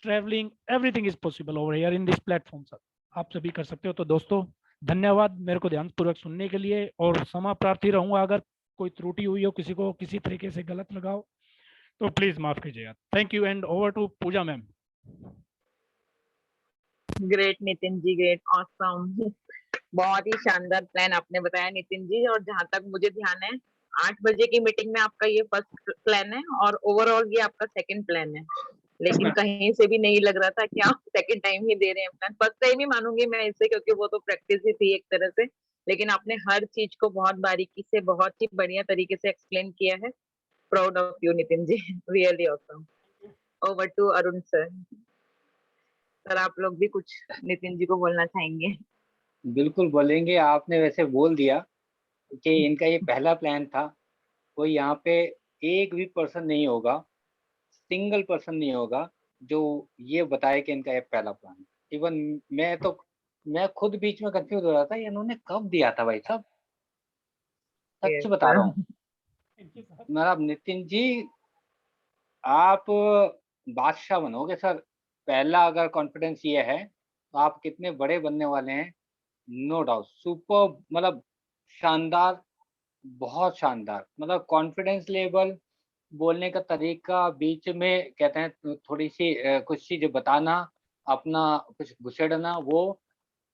travelling everything is possible over here in this platform sir, आप सभी कर सकते हो। तो दोस्तों धन्यवाद मेरे को ध्यानपूर्वक सुनने के लिए, और क्षमा प्रार्थी रहूंगा अगर कोई त्रुटि हुई हो, किसी को किसी तरीके से गलत लगा हो तो प्लीज माफ कीजिएगा। Thank you and over to Puja ma'am. Great Nitin ji, great, awesome. बहुत ही शानदार प्लान आपने बताया नितिन जी। और जहां तक मुझे ध्यान है, 8 बजे की मीटिंग में आपका ये फर्स्ट प्लान है और ओवरऑल ये आपका सेकंड प्लान है। लेकिन कहीं से भी नहीं लग रहा था कि आप सेकंड टाइम ही दे रहे हैं प्लान। फर्स्ट टाइम ही मानूंगी मैं इसे, क्योंकि वो तो प्रैक्टिस ही थी एक तरह से। लेकिन आपने हर चीज को बहुत बारीकी से, बहुत ही बढ़िया तरीके से एक्सप्लेन किया है। Proud of you Nitin ji, really awesome. Over to Arun sir. Sir आप लोग भी कुछ नितिन जी को बोलना चाहेंगे? बिल्कुल बोलेंगे। आपने वैसे बोल दिया कि इनका ये पहला प्लान था। कोई यहाँ पे एक भी पर्सन नहीं होगा, सिंगल पर्सन नहीं होगा जो ये बताए कि इनका ये पहला प्लान है। इवन मैं खुद बीच में कंफ्यूज हो रहा था, ये इन्होंने कब दिया था भाई साहब, सच बता रहा हूँ। मतलब नितिन जी आप बादशाह बनोगे सर। पहला अगर कॉन्फिडेंस ये है तो आप कितने बड़े बनने वाले हैं, नो डाउट। सुपर, मतलब शानदार, बहुत शानदार। मतलब कॉन्फिडेंस लेवल, बोलने का तरीका, बीच में कहते हैं थोड़ी सी कुछ चीजें बताना, अपना कुछ घुसेड़ना, वो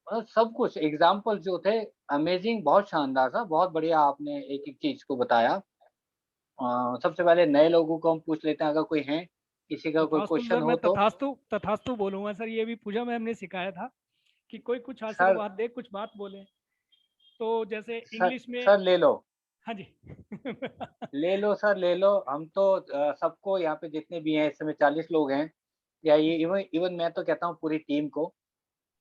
मतलब सब कुछ एग्जाम्पल जो थे अमेजिंग, बहुत शानदार था। बहुत बढ़िया आपने एक एक चीज को बताया। सबसे पहले नए लोगों को हम पूछ लेते हैं, अगर कोई है, किसी का कोई तथास्तु क्वेश्चन सर, हो मैं तो। तथास्तु तथास्तु बोलूंगा सर। ये भी पूजा मैम ने सिखाया था कि कोई कुछ सर आशीर्वाद दे, कुछ बात बोले। तो जैसे सर इंग्लिश में। सर ले लो, हाँ जी। ले लो सर, ले लो। हम तो सबको यहाँ पे जितने भी हैं, इस समय 40 लोग हैं, या ये इवन इवन मैं तो कहता हूँ पूरी टीम को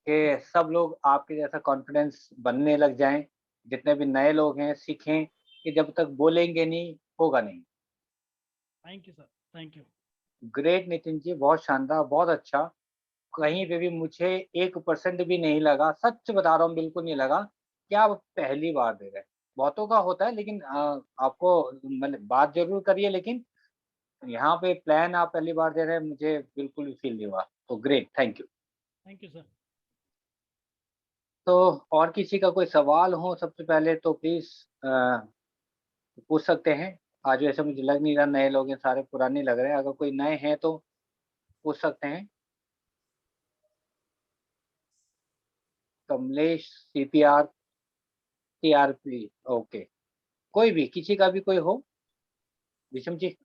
कि सब लोग आपके जैसा कॉन्फिडेंस बनने लग जाएं। जितने भी नए लोग हैं सीखें कि जब तक बोलेंगे नहीं होगा नहीं। Thank you sir, thank you. Great Nitin ji, बहुत शानदार, बहुत अच्छा। कहीं पे भी मुझे 1% भी नहीं लगा, सच बता रहा हूँ, बिल्कुल नहीं लगा कि आप पहली बार दे रहे हैं। बहुतों का होता है, लेकिन आपको मतलब बात जरूर करिए, लेकिन यहाँ पे प्लान आप पहली बार दे रहे हैं, मुझे बिल्कुल भी फील नहीं हुआ। तो great, thank you. Thank you sir. तो और किसी का कोई सवाल हो सबसे पहले तो प्लीज पूछ सकते हैं। आज वैसे मुझे लग नहीं रहा नए लोग हैं, सारे पुराने लग रहे हैं। अगर कोई नए हैं तो पूछ सकते हैं। Kamlesh, CPR, CRP, okay. कोई भी, किसी का भी कोई हो, Visham ji.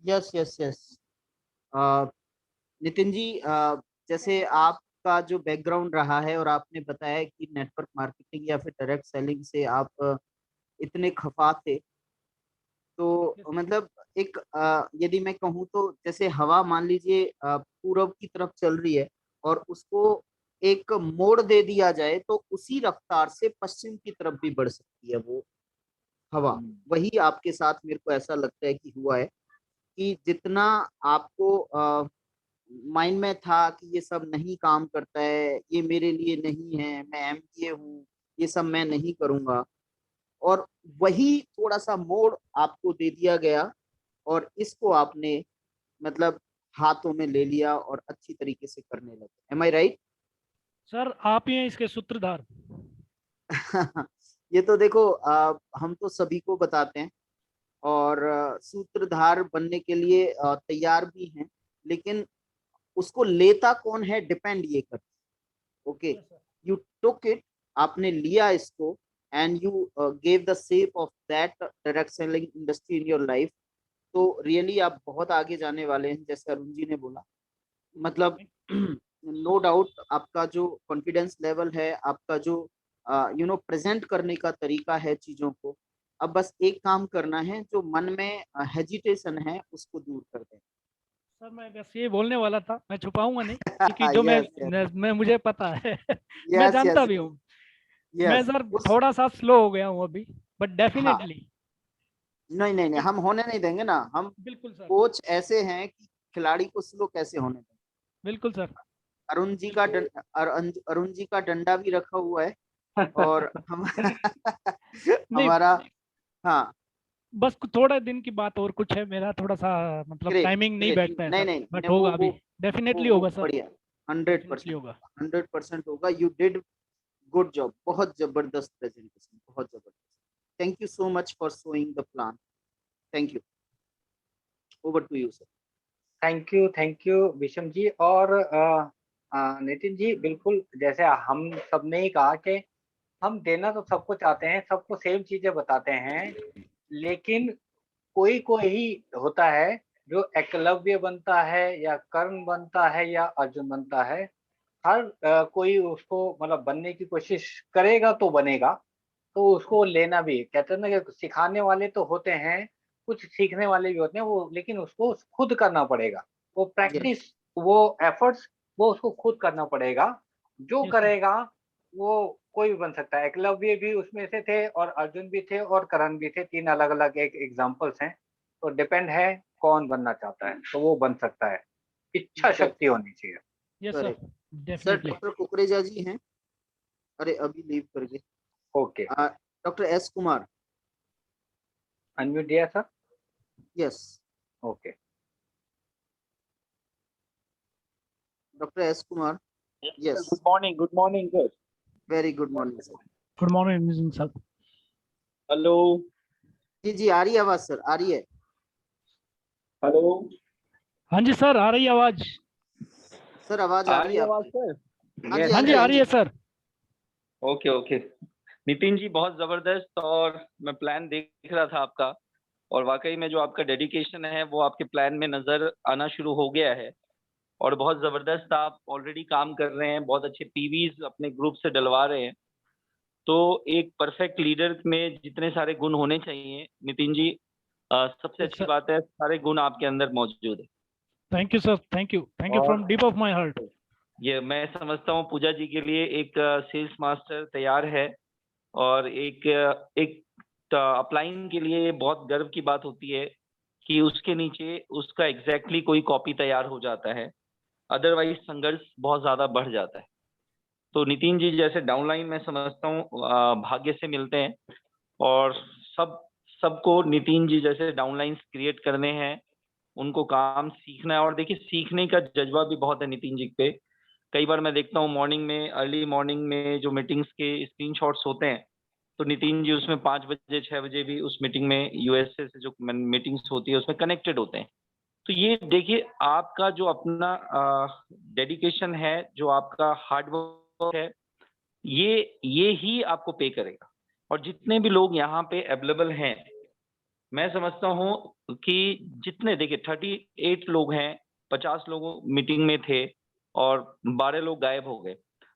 Yes yes yes. Nitin ji, जैसे आपका जो बैकग्राउंड रहा है और आपने बताया कि नेटवर्क मार्केटिंग या फिर डायरेक्ट सेलिंग से आप इतने खफा थे, तो मतलब एक यदि मैं कहूँ तो जैसे हवा मान लीजिए पूरब की तरफ चल रही है और उसको एक मोड़ दे दिया जाए तो उसी रफ्तार से पश्चिम की तरफ भी बढ़ सकती है वो हवा। वही आपके साथ मेरे को ऐसा लगता है कि हुआ है कि जितना आपको माइंड में था कि ये सब नहीं काम करता है, ये मेरे लिए नहीं है, मैं MBA हूँ, ये सब मैं नहीं करूंगा, और वही थोड़ा सा मोड़ आपको दे दिया गया और इसको आपने मतलब हाथों में ले लिया और अच्छी तरीके से करने लगे। एम आई राइट? सर आप ही हैं इसके सूत्रधार। ये तो देखो, हम तो सभी को बताते हैं और सूत्रधार बनने के लिए तैयार भी हैं, लेकिन उसको लेता कौन है डिपेंड ये करता है। ओके, यू टुक इट, आपने लिया इसको and you gave the shape of that direct selling industry in your life. तो रियली आप बहुत आगे जाने वाले हैं, जैसे अरुण जी ने बोला। मतलब नो डाउट आपका जो कॉन्फिडेंस लेवल है, आपका जो प्रेजेंट करने का तरीका है चीजों को, अब बस एक काम करना है, जो मन में हेजिटेशन है उसको दूर कर दें। सर मैं बस ये बोलने वाला था, मैं छुपाऊंगा नहीं क्योंकि जो यस मैं मुझे पता है। मैं यस जानता यस भी हूँ। मैं यस सर उस थोड़ा सा स्लो हो गया हूँ अभी, बट हाँ, डेफिनेटली। नहीं नहीं नहीं, हम होने नहीं देंगे ना। हम बिल्कुल सर। कोच ऐसे हैं कि खिलाड़ी को स्लो कैसे होने दें। बिल्कुल सर। अरुण जी का अरुण जी का डंडा भी रखा हुआ है और हमारा नहीं, हमारा हाँ। बस थोड़ा दिन की बात और कुछ है, मेरा थोड़ा सा मतलब ग्रेट टाइमिंग नहीं ग्रेट, बैठता है नहीं सर, नहीं बट नहीं, होगा वो अभी। डेफिनेटली वो होगा सर, बढ़िया। डेफिनेटली 100% होगा। 100% होगा। यू डिड गुड जॉब, बहुत जबरदस्त प्रेजेंटेशन, बहुत जबरदस्त। Thank you so much for showing the plan. Thank you, over to you sir. Thank you Visham ji. और नितिन जी, बिल्कुल जैसे हम सब ने ही कहा कि हम देना तो सबको चाहते हैं, सबको सेम चीजें बताते हैं, लेकिन कोई कोई ही होता है जो एकलव्य बनता है या कर्ण बनता है या अर्जुन बनता है। हर कोई उसको मतलब बनने की कोशिश करेगा तो बनेगा, तो उसको लेना भी। कहते हैं ना कि सिखाने वाले तो होते हैं, कुछ सीखने वाले भी होते हैं वो, लेकिन उसको खुद करना पड़ेगा। वो प्रैक्टिस, वो एफर्ट्स, वो उसको खुद करना पड़ेगा। जो Yes, sir. करेगा वो कोई भी बन सकता है। एकलव्य भी उसमें से थे और अर्जुन भी थे और कर्ण भी थे, 3 अलग अलग एक एग्जाम्पल्स हैं। तो डिपेंड है कौन बनना चाहता है, तो वो बन सकता है। इच्छा शक्ति होनी चाहिए। Yes, sir. Correct. Sir Definitely. Doctor Kukreja ji हैं, अरे अभी लीव कर गए। Okay, doctor S Kumar, unmute दिया sir. Yes okay, doctor S Kumar, yes Good morning, sir. Very good morning sir. Good morning, sir. Hello, जी जी, आ रही है आवाज सर, आ रही है। hello. हाँ जी सर, आ रही है आवाज। सर आवाज आ रही है आवाज आपकी? सर? हाँ जी, Yes, हाँ जी, आ रही है sir. Okay okay. Nitin ji बहुत जबरदस्त, और मैं प्लान देख रहा था आपका, और वाकई में जो आपका डेडिकेशन है वो आपके प्लान में नजर आना शुरू हो गया है, और बहुत जबरदस्त आप ऑलरेडी काम कर रहे हैं, बहुत अच्छे पीवीज अपने ग्रुप से डलवा रहे हैं। तो एक परफेक्ट लीडर में जितने सारे गुण होने चाहिए नितिन जी, सबसे Yes, अच्छी sir. बात है सारे गुण आपके अंदर मौजूद है। Thank you sir, thank you और- from deep of my heart. ये मैं समझता हूँ पूजा जी के लिए एक सेल्स मास्टर तैयार है, और एक अपलाइन के लिए बहुत गर्व की बात होती है कि उसके नीचे उसका एग्जैक्टली कोई कॉपी तैयार हो जाता है, अदरवाइज संघर्ष बहुत ज्यादा बढ़ जाता है। तो नितिन जी जैसे डाउनलाइन मैं समझता हूँ भाग्य से मिलते हैं, और सबको नितिन जी जैसे डाउनलाइंस क्रिएट करने हैं, उनको काम सीखना है। और देखिए सीखने का जज्बा भी बहुत है नितिन जी पे। कई बार मैं देखता हूँ मॉर्निंग में, अर्ली मॉर्निंग में जो मीटिंग्स के स्क्रीनशॉट्स होते हैं, तो नितिन जी उसमें 5 बजे 6 बजे भी उस मीटिंग में यूएसए से जो मीटिंग्स होती है उसमें कनेक्टेड होते हैं। तो ये देखिए आपका जो अपना डेडिकेशन है, जो आपका हार्ड वर्क है, ये ही आपको पे करेगा। और जितने भी लोग यहाँ पे अवेलेबल हैं, मैं समझता हूँ कि जितने देखिए 38 लोग हैं, 50 लोग मीटिंग में थे और 12 लोग गायब हो गए।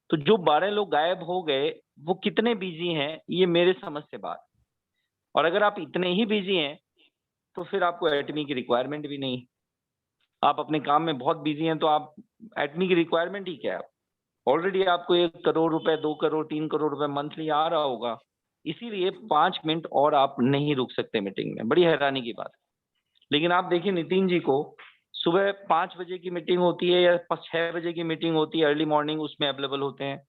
तो जो 12 लोग गायब हो गए वो कितने बिजी हैं ये मेरे समझ से बात। और अगर आप इतने ही बिजी हैं तो फिर आपको एटमी की रिक्वायरमेंट भी नहीं। आप अपने काम में बहुत बिजी हैं तो आप एटमी की रिक्वायरमेंट ही क्या है? ऑलरेडी आपको 1 करोड़ रुपए, 2 करोड़, 3 करोड़ रुपए मंथली आ रहा होगा, इसीलिए 5 मिनट और आप नहीं रुक सकते मीटिंग में। बड़ी हैरानी की बात। लेकिन आप देखिए नितिन जी को सुबह 5 बजे की मीटिंग होती है या 6 बजे की मीटिंग होती है, अर्ली मॉर्निंग, उसमें अवेलेबल होते हैं।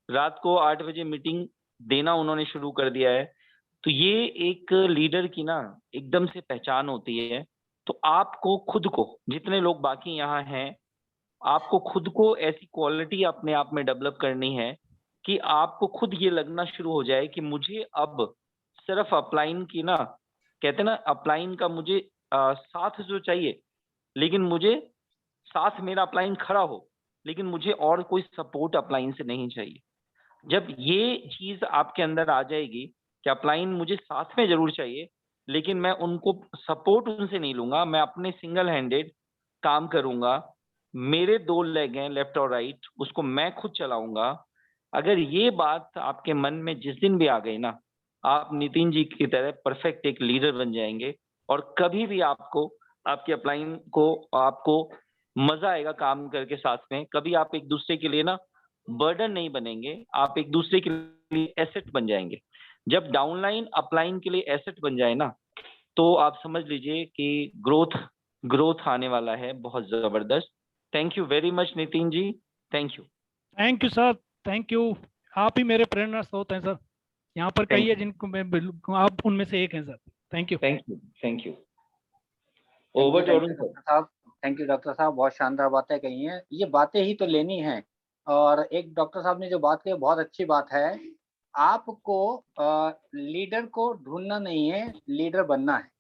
रात को 8 बजे मीटिंग देना उन्होंने शुरू कर दिया है। तो ये एक लीडर की ना एकदम से पहचान होती है। तो आपको खुद को, जितने लोग बाकी यहाँ हैं, आपको खुद को ऐसी क्वालिटी अपने आप में डेवलप करनी है कि आपको खुद ये लगना शुरू हो जाए कि मुझे अब सिर्फ अपलाइन की ना, कहते हैं ना अपलाइन का मुझे साथ जो चाहिए, लेकिन मुझे साथ मेरा अपलाइन खड़ा हो, लेकिन मुझे और कोई सपोर्ट अपलाइन से नहीं चाहिए। जब ये चीज आपके अंदर आ जाएगी कि अपलाइन मुझे साथ में जरूर चाहिए, लेकिन मैं उनको सपोर्ट उनसे नहीं लूंगा, मैं अपने सिंगल हैंडेड काम करूंगा, मेरे 2 लेग हैं लेफ्ट और राइट, उसको मैं खुद चलाऊंगा। अगर ये बात आपके मन में जिस दिन भी आ गई ना, आप नितिन जी की तरह परफेक्ट एक लीडर बन जाएंगे, और कभी भी आपको आपके अपलाइन को आपको मजा आएगा काम करके साथ में। कभी आप एक दूसरे के लिए ना बर्डन नहीं बनेंगे, आप एक दूसरे के लिए एसेट बन जाएंगे। जब डाउनलाइन अपलाइन के लिए एसेट बन जाए ना, तो आप समझ लीजिए कि ग्रोथ आने वाला है बहुत जबरदस्त। Thank you very much Nitin ji, thank you. Thank you sir, thank you. आप ही मेरे प्रेरणा स्रोत हैं सर। यहाँ पर कई Thank है जिनको मैं आप उनमें से एक हैं sir. Thank you. Thank you. Over to Arun sir. साहब, थैंक यू डॉक्टर साहब, बहुत शानदार बातें कही हैं। ये बातें ही तो लेनी है। और एक डॉक्टर साहब ने जो बात कही बहुत अच्छी बात है। आपको लीडर को ढूंढना नहीं है, लीडर बनना है।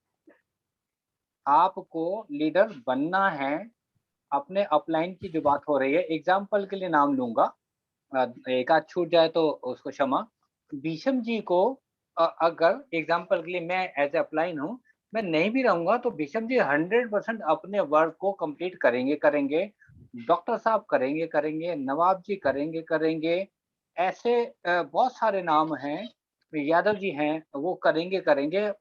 आपको लीडर बनना है। अपने अपलाइन की जो बात हो रही है, एग्जाम्पल के लिए नाम लूंगा, एक आध छूट जाए तो उसको क्षमा। भीषम जी को अगर एग्जाम्पल के लिए मैं एज ए अपलाइन हूँ, मैं नहीं भी रहूंगा तो भीषम जी 100% अपने वर्क को कंप्लीट करेंगे। डॉक्टर साहब करेंगे, नवाब जी करेंगे। ऐसे बहुत सारे नाम हैं, यादव जी हैं, वो करेंगे।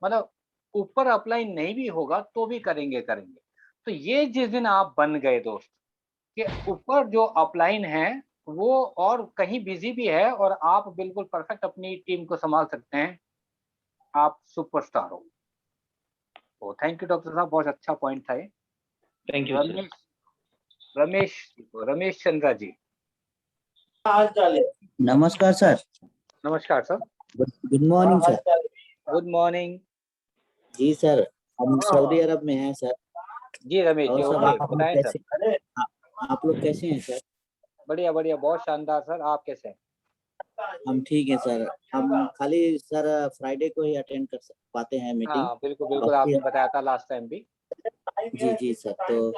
मतलब ऊपर अपलाइन नहीं भी होगा तो भी करेंगे। तो ये जिस दिन आप बन गए दोस्त कि ऊपर जो अपलाइन है वो और कहीं बिजी भी है और आप बिल्कुल परफेक्ट अपनी टीम को संभाल सकते हैं, आप सुपरस्टार हो। तो थैंक यू डॉक्टर साहब, बहुत अच्छा पॉइंट था ये। Thank you sir. Ramesh Chandra ji. नमस्कार सर। नमस्कार sir. Good morning sir. Good morning जी सर, हम सऊदी अरब में हैं सर। जी रमेश जी। और सब ओके, आप लोग बताएं कैसे, सर। आप लोग कैसे हैं सर? बढ़िया, बहुत शानदार सर। आप कैसे हैं? हम ठीक हैं सर। हम खाली सर फ्राइडे को ही अटेंड कर पाते हैं मीटिंग। हाँ बिल्कुल, बाकी आपने बताया था लास्ट टाइम भी। जी सर। तो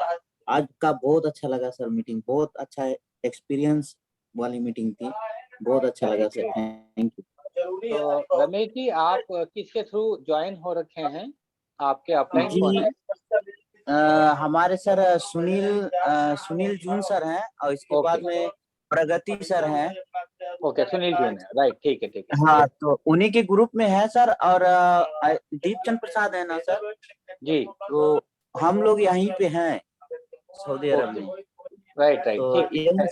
आज का बहुत अच्छा लगा सर, मीटिंग बहुत अच्छा एक्सपीरियंस वाली मीटिंग थी, बहुत अच्छा लगा सर। Thank you. तो रमेश जी, आप किसके थ्रू ज्वाइन हो रखे हैं? आपके अपलाइन कौन है? हमारे सर सुनील जून सर हैं और इसके बाद में प्रगति सर हैं। ओके, सुनील जून है, राइट, ठीक है। हाँ, तो उन्हीं के ग्रुप में है सर। और दीपचंद प्रसाद है ना सर जी। तो हम लोग यहीं पे हैं सऊदी अरब में। राइट, तो ठीक है।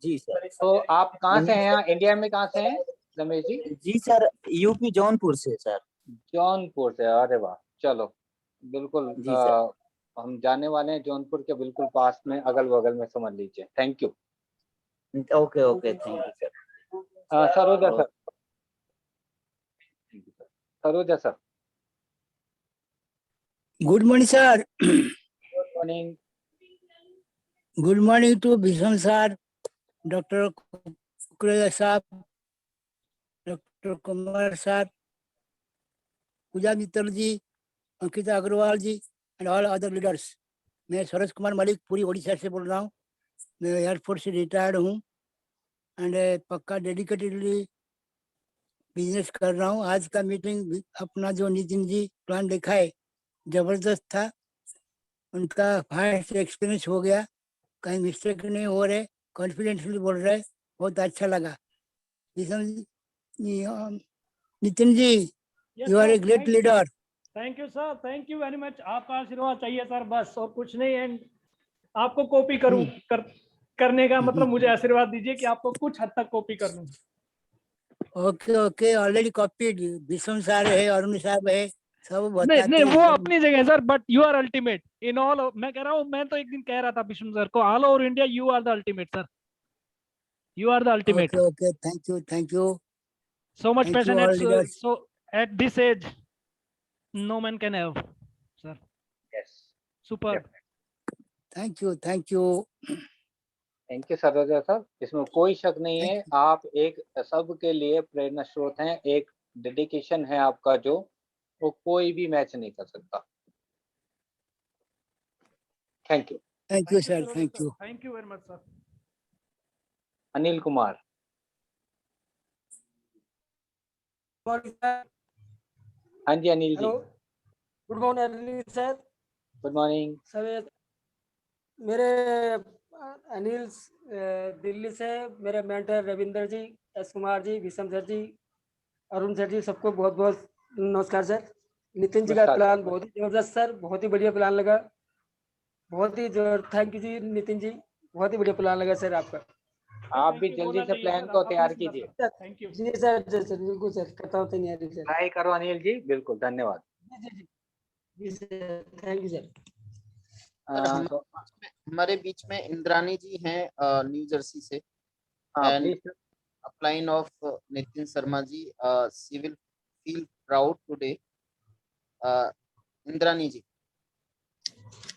जी सर। तो आप कहाँ से हैं? यहाँ इंडिया में कहाँ से हैं रमेश जी? जी सर, यूपी जौनपुर से सर। जौनपुर से, अरे वाह, चलो बिल्कुल। जी सर। हम जाने वाले हैं जौनपुर के बिल्कुल पास में, अगल बगल में, समझ लीजिए। Thank you. Okay, thank you sir. Saroja sir. Saroja sir. Good morning sir. Morning. Good morning to Bhishan sir, doctor Kukreja साहब, doctor Kumar sir, Puja Mittal ji, Ankita Agarwal ji and all other leaders. मैं सरोज कुमार मलिक पूरी उड़ीसा से बोल रहा हूँ। मैं एयरफोर्स से रिटायर्ड हूँ एंड पक्का डेडिकेटेडली बिजनेस कर रहा हूँ। आज का मीटिंग अपना जो नितिन जी प्लान दिखाए जबरदस्त था। उनका फास्ट एक्सपीरियंस हो गया, कहीं मिस्टेक नहीं हो रहे, कॉन्फिडेंटली बोल रहे, बहुत अच्छा लगा। Nitin ji, you are a great leader. Thank you sir, thank you very much. आपका आशीर्वाद चाहिए सर, बस और कुछ नहीं। एंड आपको कॉपी करने का मतलब मुझे आशीर्वाद दीजिए कि आपको कुछ हद तक कॉपी कर लूं। Okay, already copied. Vishnu sir है, अरुण साहब है, सब बताते नहीं, वो हैं। अपनी जगह sir, but you are ultimate in all. मैं कह रहा हूँ, मैं तो एक दिन कह रहा था विष्णु सर को, all over India you are the ultimate sir, you are the ultimate. Okay, thank you so much Thank you, passion all at leaders. so at this age no man can have sir. Yes, super. Thank you thank you Saroja sir, इसमें कोई शक नहीं है। आप एक सबके लिए प्रेरणा स्रोत हैं। एक डेडिकेशन है आपका जो वो कोई भी मैच नहीं कर सकता। Thank you sir, thank you. Thank you very much sir. Anil Kumar. हाँ जी Anil ji. Good morning Anil sir. Good morning sir, मेरे अनिल दिल्ली से मेरे mentor Ravinder ji, S Kumar ji, Visham sir ji, Arun sir ji, सबको बहुत बहुत नमस्कार सर। नितिन जी का प्लान बहुत ही जबरदस्त सर, बहुत ही बढ़िया प्लान लगा, बहुत ही थैंक यू जी नितिन जी, बहुत ही बढ़िया प्लान लगा सर आपका। आप भी जल्दी से प्लान को तैयार कीजिए। थैंक यू जी सर। बिल्कुल सर, करता हूँ तैयारी सर। ट्राई करो अनिल जी, बिल्कुल, धन्यवाद। जी सर, थैंक यू सर। हमारे बीच में इंद्रानी जी हैं न्यू जर्सी से। Please. Upline of Nitin Sharma ji, she will feel proud today. Indrani ji.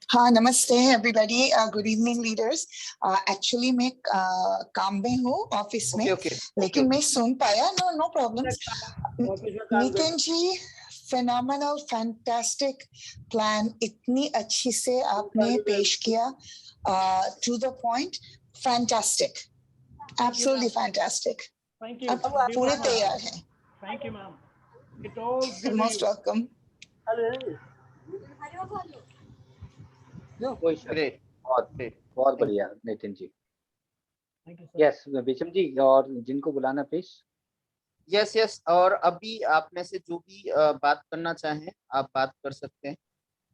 हाँ, नमस्ते everybody, good evening leaders. Actually मैं काम में हूँ ऑफिस में, लेकिन मैं सुन पाया। No problems. ऑफिस में काम Nitin ji, phenomenal, fantastic plan, इतनी अच्छी से आपने पेश किया, to the point, fantastic, absolutely fantastic. Thank you. अब पूरे तैयार हैं। Thank you, ma'am. It all due to Most you. welcome. कोई शक नहीं। बहुत बढ़िया Nitin ji. Thank you, sir. Yes विषम जी, और जिनको बुलाना प्लीज। यस और अभी आप में से जो भी बात करना चाहें आप बात कर सकते हैं।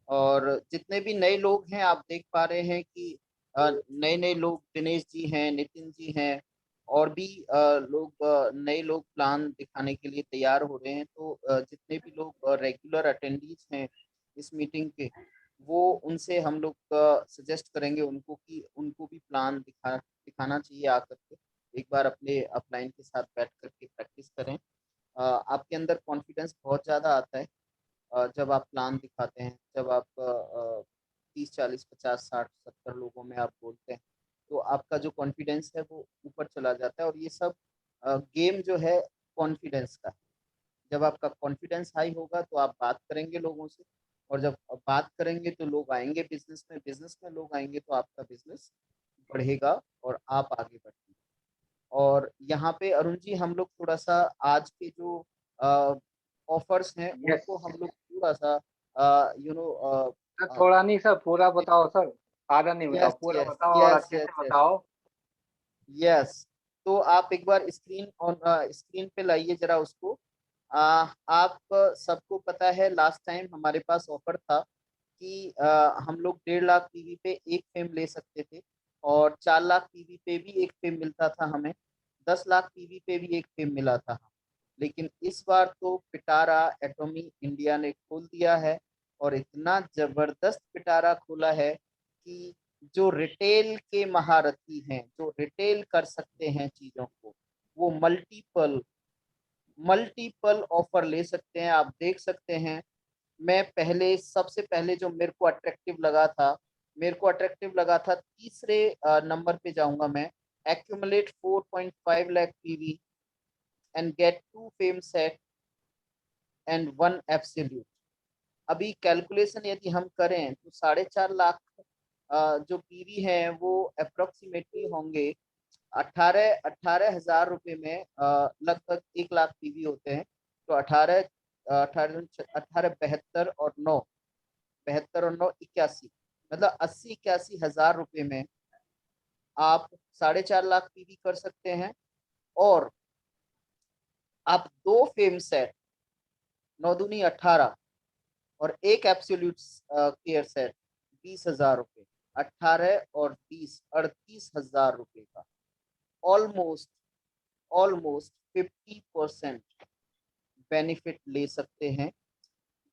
और जितने भी नए लोग हैं आप देख पा रहे हैं कि नए लोग दिनेश जी हैं, नितिन जी हैं, और भी नए लोग प्लान दिखाने के लिए तैयार हो रहे हैं। तो जितने भी लोग रेगुलर अटेंडीज हैं इस मीटिंग के, वो उनसे हम लोग सजेस्ट करेंगे उनको कि उनको भी प्लान दिखाना चाहिए आकर के। एक बार अपने अपलाइन के साथ बैठ करके प्रैक्टिस करें। आपके अंदर कॉन्फिडेंस बहुत ज़्यादा आता है जब आप प्लान दिखाते हैं। जब आप 30, 40, 50, 60, 70 लोगों में आप बोलते हैं तो आपका जो कॉन्फिडेंस है वो ऊपर चला जाता है। और ये सब गेम जो है कॉन्फिडेंस का है। जब आपका कॉन्फिडेंस हाई होगा तो आप बात करेंगे लोगों से, और जब बात करेंगे तो लोग आएंगे बिजनेस में लोग आएंगे तो आपका बिजनेस बढ़ेगा और आप आगे बढ़ेंगे। और यहाँ पे अरुण जी हम लोग थोड़ा सा आज के जो ऑफर्स हैं उनको हम लोग थोड़ा सा थोड़ा नहीं सर, पूरा बताओ सर, आधा नहीं बताओ, पूरा बताओ और अच्छे से बताओ। यस, तो आप एक बार स्क्रीन पे लाइए जरा उसको। आप सबको पता है लास्ट टाइम हमारे पास ऑफर था कि हम लोग 1.5 लाख पीवी पे एक फेम ले सकते थे, और 4 लाख पीवी पे भी एक फेम मिलता था हमें, 10 लाख पीवी पे भी एक फेम मिला था। लेकिन इस बार तो पिटारा एटॉमी इंडिया ने खोल दिया है, और इतना जबरदस्त पिटारा खोला है कि जो रिटेल के महारथी हैं, जो रिटेल कर सकते हैं चीजों को, वो मल्टीपल ऑफर ले सकते हैं। आप देख सकते हैं, मैं सबसे पहले जो मेरे को अट्रैक्टिव लगा था तीसरे नंबर पे जाऊंगा मैं। Accumulate 4.5 lakh PV and get 2 fame set and 1 absolute. अभी कैलकुलेशन यदि हम करें तो 4.5 लाख जो पीवी है वो अप्रोक्सीमेटली होंगे 18,000 रुपए में। लगभग 1 लाख पीवी होते हैं, तो 18 72 और 9 81, मतलब 80-81 हजार रुपए में आप 4.5 लाख पीवी कर सकते हैं। और आप 2 फेम सेट 9 दूनी 18 और एक एब्सोल्यूट केयर सेट 20,000 रुपए, 18 और 20 38,000 रुपए का ऑलमोस्ट 50% बेनिफिट ले सकते हैं।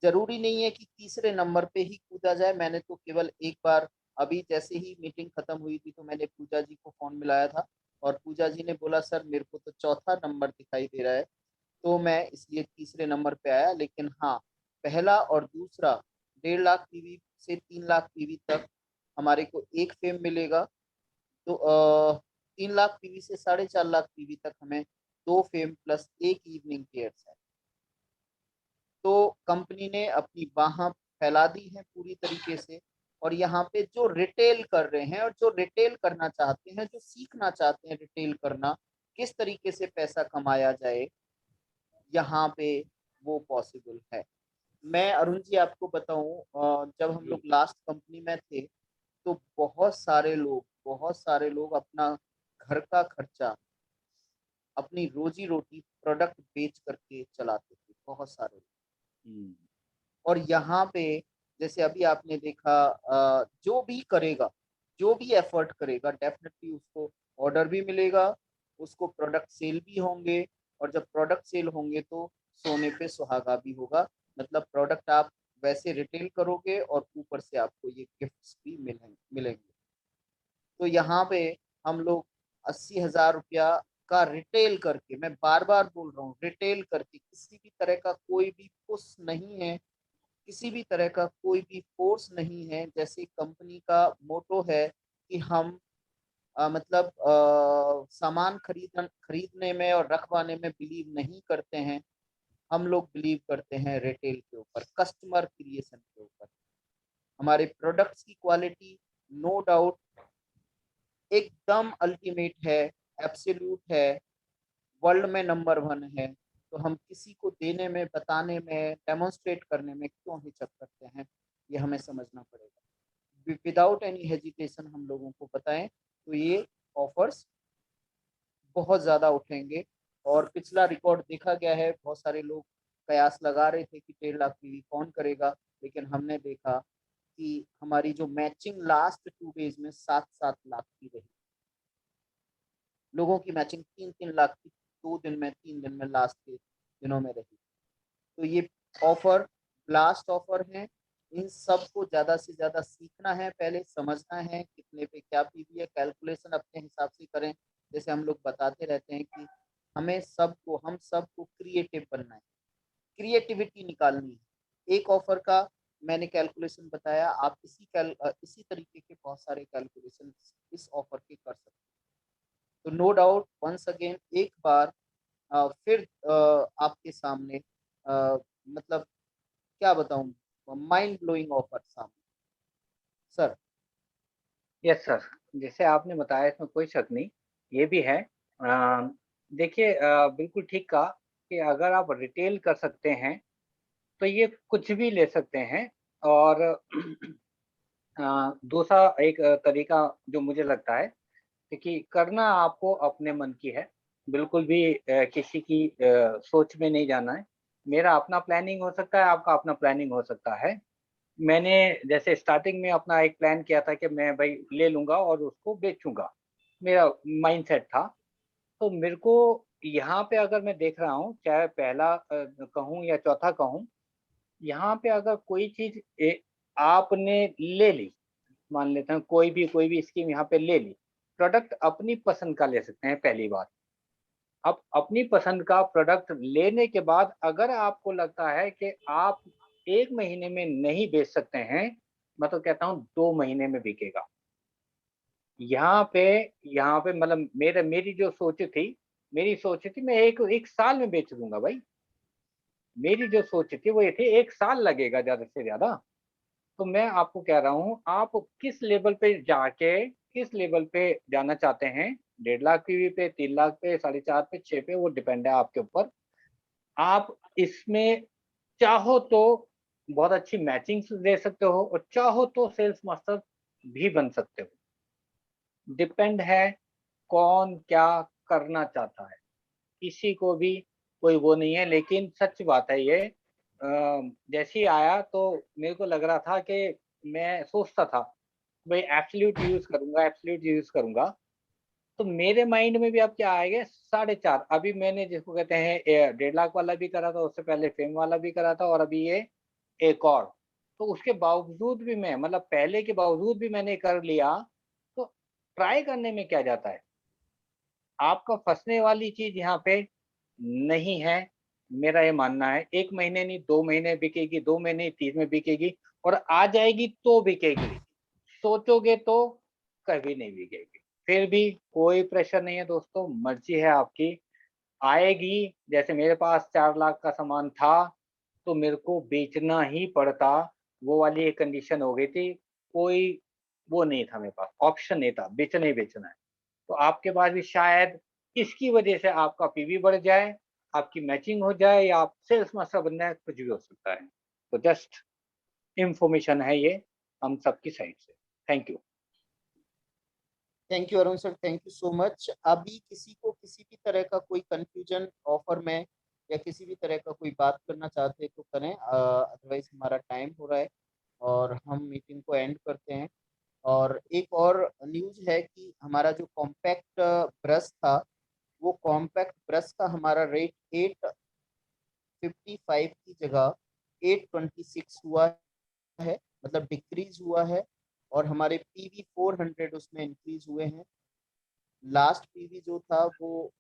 जरूरी नहीं है कि तीसरे नंबर पे ही कूदा जाए। मैंने तो केवल एक बार, अभी जैसे ही मीटिंग खत्म हुई थी तो मैंने पूजा जी को फोन मिलाया था, और पूजा जी ने बोला सर मेरे को तो चौथा नंबर दिखाई दे रहा है, तो मैं इसलिए तीसरे नंबर पे आया। लेकिन हाँ, पहला और दूसरा 1.5 लाख पीवी से 3 लाख पीवी तक हमारे को एक फेम मिलेगा। तो 3 लाख पीवी से 4.5 लाख पीवी तक हमें 2 फेम प्लस एक इवनिंग केयर्स है। तो कंपनी ने अपनी बाहें फैला दी है पूरी तरीके से। और यहाँ पे जो रिटेल कर रहे हैं और जो रिटेल करना चाहते हैं, जो सीखना चाहते हैं रिटेल करना, किस तरीके से पैसा कमाया जाए, यहाँ पे वो पॉसिबल है। मैं अरुण जी आपको बताऊं, जब हम लोग लास्ट कंपनी में थे तो बहुत सारे लोग अपना घर का खर्चा, अपनी रोजी रोटी प्रोडक्ट बेच करके चलाते थे, बहुत सारे लोग। और यहाँ पे जैसे अभी आपने देखा, जो भी करेगा, जो भी एफर्ट करेगा, डेफिनेटली उसको ऑर्डर भी मिलेगा, उसको प्रोडक्ट सेल भी होंगे, और जब प्रोडक्ट सेल होंगे तो सोने पे सुहागा भी होगा। मतलब प्रोडक्ट आप वैसे रिटेल करोगे और ऊपर से आपको ये गिफ्ट्स भी मिलेंगे। तो यहाँ पे हम लोग 80,000 रुपया का रिटेल करके, मैं बार बार बोल रहा हूँ, रिटेल करके, किसी भी तरह का कोई भी पुश नहीं है, किसी भी तरह का कोई भी फोर्स नहीं है। जैसे कंपनी का मोटो है कि हम मतलब सामान खरीदने में और रखवाने में बिलीव नहीं करते हैं। हम लोग बिलीव करते हैं रिटेल के ऊपर, कस्टमर क्रिएशन के ऊपर। हमारे प्रोडक्ट्स की क्वालिटी नो डाउट एकदम अल्टीमेट है, एब्सोल्यूट है, वर्ल्ड में नंबर 1 है। तो हम किसी को देने में, बताने में, डेमोन्स्ट्रेट करने में क्यों हिचक करते हैं, ये हमें समझना पड़ेगा। विदाउट एनी हेजिटेशन हम लोगों को बताएं तो ये ऑफर्स बहुत ज़्यादा उठेंगे। और पिछला रिकॉर्ड देखा गया है, बहुत सारे लोग कयास लगा रहे थे कि 1.5 लाख पीवी कौन करेगा, लेकिन हमने देखा कि हमारी जो मैचिंग लास्ट 2 डेज में 7-7 लाख की रही। लोगों की मैचिंग 3-3 लाख की 2 दिन में, 3 दिन में, लास्ट के दिनों में रही। तो ये ऑफर ब्लास्ट ऑफर है। इन सब को ज़्यादा से ज़्यादा सीखना है, पहले समझना है कितने पे क्या पीवी है, कैलकुलेशन अपने हिसाब से करें। जैसे हम लोग बताते रहते हैं कि हम सबको क्रिएटिव बनना है, क्रिएटिविटी निकालनी है। एक ऑफर का मैंने कैलकुलेशन बताया, आप इसी तरीके के बहुत सारे कैलकुलेशन इस ऑफर के कर सकते हैं। तो नो डाउट वंस अगेन एक बार फिर आपके सामने मतलब क्या बताऊं, माइंड ब्लोइंग ऑफर सामने सर। यस सर, जैसे आपने बताया इसमें कोई शक नहीं, ये भी है। देखिए, बिल्कुल ठीक कहा कि अगर आप रिटेल कर सकते हैं तो ये कुछ भी ले सकते हैं। और दूसरा एक तरीका जो मुझे लगता है कि करना आपको अपने मन की है, बिल्कुल भी किसी की सोच में नहीं जाना है। मेरा अपना प्लानिंग हो सकता है, आपका अपना प्लानिंग हो सकता है। मैंने जैसे स्टार्टिंग में अपना एक प्लान किया था कि मैं भाई ले लूँगा और उसको बेचूँगा, मेरा माइंडसेट था। तो मेरे को यहाँ पे अगर मैं देख रहा हूँ, चाहे पहला कहूँ या चौथा कहूँ, यहाँ पे अगर कोई चीज़ आपने ले ली, मान लेते हैं कोई भी स्कीम यहाँ पे ले ली, प्रोडक्ट अपनी पसंद का ले सकते हैं पहली बात। अब अपनी पसंद का प्रोडक्ट लेने के बाद अगर आपको लगता है कि आप 1 महीने में नहीं बेच सकते हैं, मैं तो कहता हूँ 2 महीने में बिकेगा। यहाँ पे मतलब मेरी सोच थी मैं एक साल में बेच दूँगा भाई। मेरी जो सोच थी वो ये थी 1 साल लगेगा ज़्यादा से ज़्यादा। तो मैं आपको कह रहा हूँ, आप किस लेवल पे जाना चाहते हैं, 1.5 लाख पीवी पे, 3 लाख पे, 4.5 पे, 6 पे, वो डिपेंड है आपके ऊपर। आप इसमें चाहो तो बहुत अच्छी मैचिंग्स दे सकते हो और चाहो तो सेल्स मास्टर भी बन सकते हो। डिपेंड है कौन क्या करना चाहता है। किसी को भी कोई वो नहीं है, लेकिन सच बात है ये। जैसे ही आया तो मेरे को लग रहा था कि मैं सोचता था भाई एब्सोल्यूट यूज़ करूँगा। तो मेरे माइंड में भी अब क्या आएगा, 4.5 अभी मैंने जिसको कहते हैं 1.5 लाख वाला भी करा था, उससे पहले फेम वाला भी करा था और अभी ये एक और। तो उसके बावजूद भी मैं मतलब पहले के बावजूद भी मैंने कर लिया, तो ट्राई करने में क्या जाता है। आपका फँसने वाली चीज़ यहाँ पे नहीं है, मेरा ये मानना है। 1 महीने नहीं 2 महीने बिकेगी, 2 महीने 3 में बिकेगी और आ जाएगी तो बिकेगी। सोचोगे तो कभी नहीं बिकेगी। फिर भी कोई प्रेशर नहीं है दोस्तों, मर्ज़ी है आपकी। आएगी, जैसे मेरे पास 4 लाख का सामान था, तो मेरे को बेचना ही पड़ता, वो वाली एक कंडीशन हो गई थी। कोई वो नहीं था मेरे पास, ऑप्शन नहीं था, बेचना ही बेचना है। तो आपके पास भी शायद इसकी वजह से आपका पीवी बढ़ जाए, आपकी मैचिंग हो जाए या आप सेल्स मास्टर बन जाए, कुछ भी हो सकता है। तो जस्ट इन्फॉर्मेशन है ये हम सबकी साइड से। Thank you. Thank you Arun sir, thank you so much. अभी किसी को किसी भी तरह का कोई कंफ्यूजन ऑफर में या किसी भी तरह का कोई बात करना चाहते हैं तो करें, अदरवाइज हमारा टाइम हो रहा है और हम मीटिंग को एंड करते हैं। और एक और न्यूज है कि हमारा जो कॉम्पैक्ट ब्रश था, वो कॉम्पैक्ट ब्रश का हमारा रेट 855 की जगह 826 हुआ है, मतलब डिक्रीज हुआ है। और हमारे पीवी 400 उसमें इंक्रीज हुए हैं। लास्ट पीवी जो था वो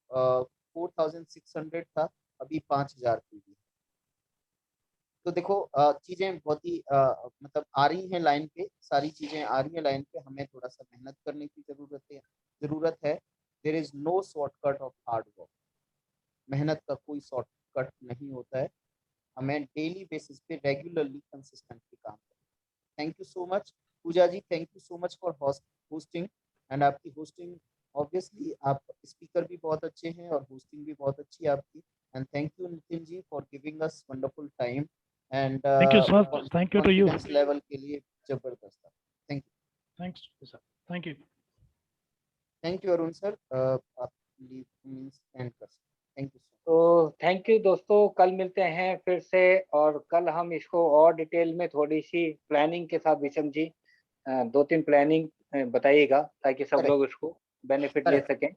4600 था, अभी 5000 पीवी। तो देखो चीजें बहुत ही मतलब आ रही हैं लाइन पे, सारी चीजें आ रही हैं लाइन पे, हमें थोड़ा सा मेहनत करने की जरूरत है। There is no shortcut of hard work. मेहनत का कोई शॉर्टकट नहीं होता है, हमें डेली बेसिस पे रेगुलरली कंसिस्टेंटली काम करना। Thank you so much Puja ji, thank you so much for hosting. And आपकी होस्टिंग ऑब्वियसली, आप स्पीकर भी बहुत अच्छे हैं और होस्टिंग भी बहुत अच्छी है आपकी। And thank you Nitin ji for giving us wonderful time and thank you sir, thank you to you. Confidence level के लिए जबरदस्त था। Thank you. Thanks sir, thank you. Thank you Arun sir, आप लीव मींस एंड कर सकते। Thank you. तो thank you दोस्तों, कल मिलते हैं फिर से, और कल हम इसको और डिटेल में थोड़ी सी प्लानिंग के साथ विषम जी 2-3 प्लानिंग बताइएगा ताकि सब लोग उसको बेनिफिट ले सकें,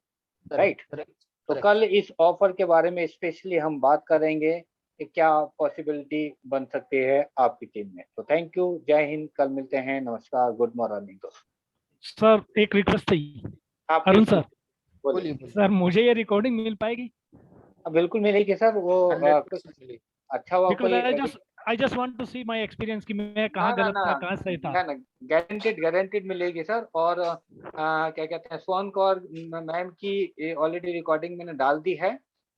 राइट। तो कल इस ऑफर के बारे में स्पेशली हम बात करेंगे कि क्या पॉसिबिलिटी बन सकती है आपकी टीम में। तो थैंक यू, जय हिंद, कल मिलते हैं, नमस्कार, गुड मॉर्निंग दोस्तों। सर एक रिक्वेस्ट थी अरुण सर, सर मुझे ये रिकॉर्डिंग मिल पाएगी? बिल्कुल मिलेगी सर, वो कुछ अच्छा हुआ कोई I just want to see my experience कि मैं कहाँ गलत था कहाँ सही था। ना गारंटेड मिलेगी सर। और क्या कहते हैं, सोन कौर मैम की ऑलरेडी रिकॉर्डिंग मैंने डाल दी है,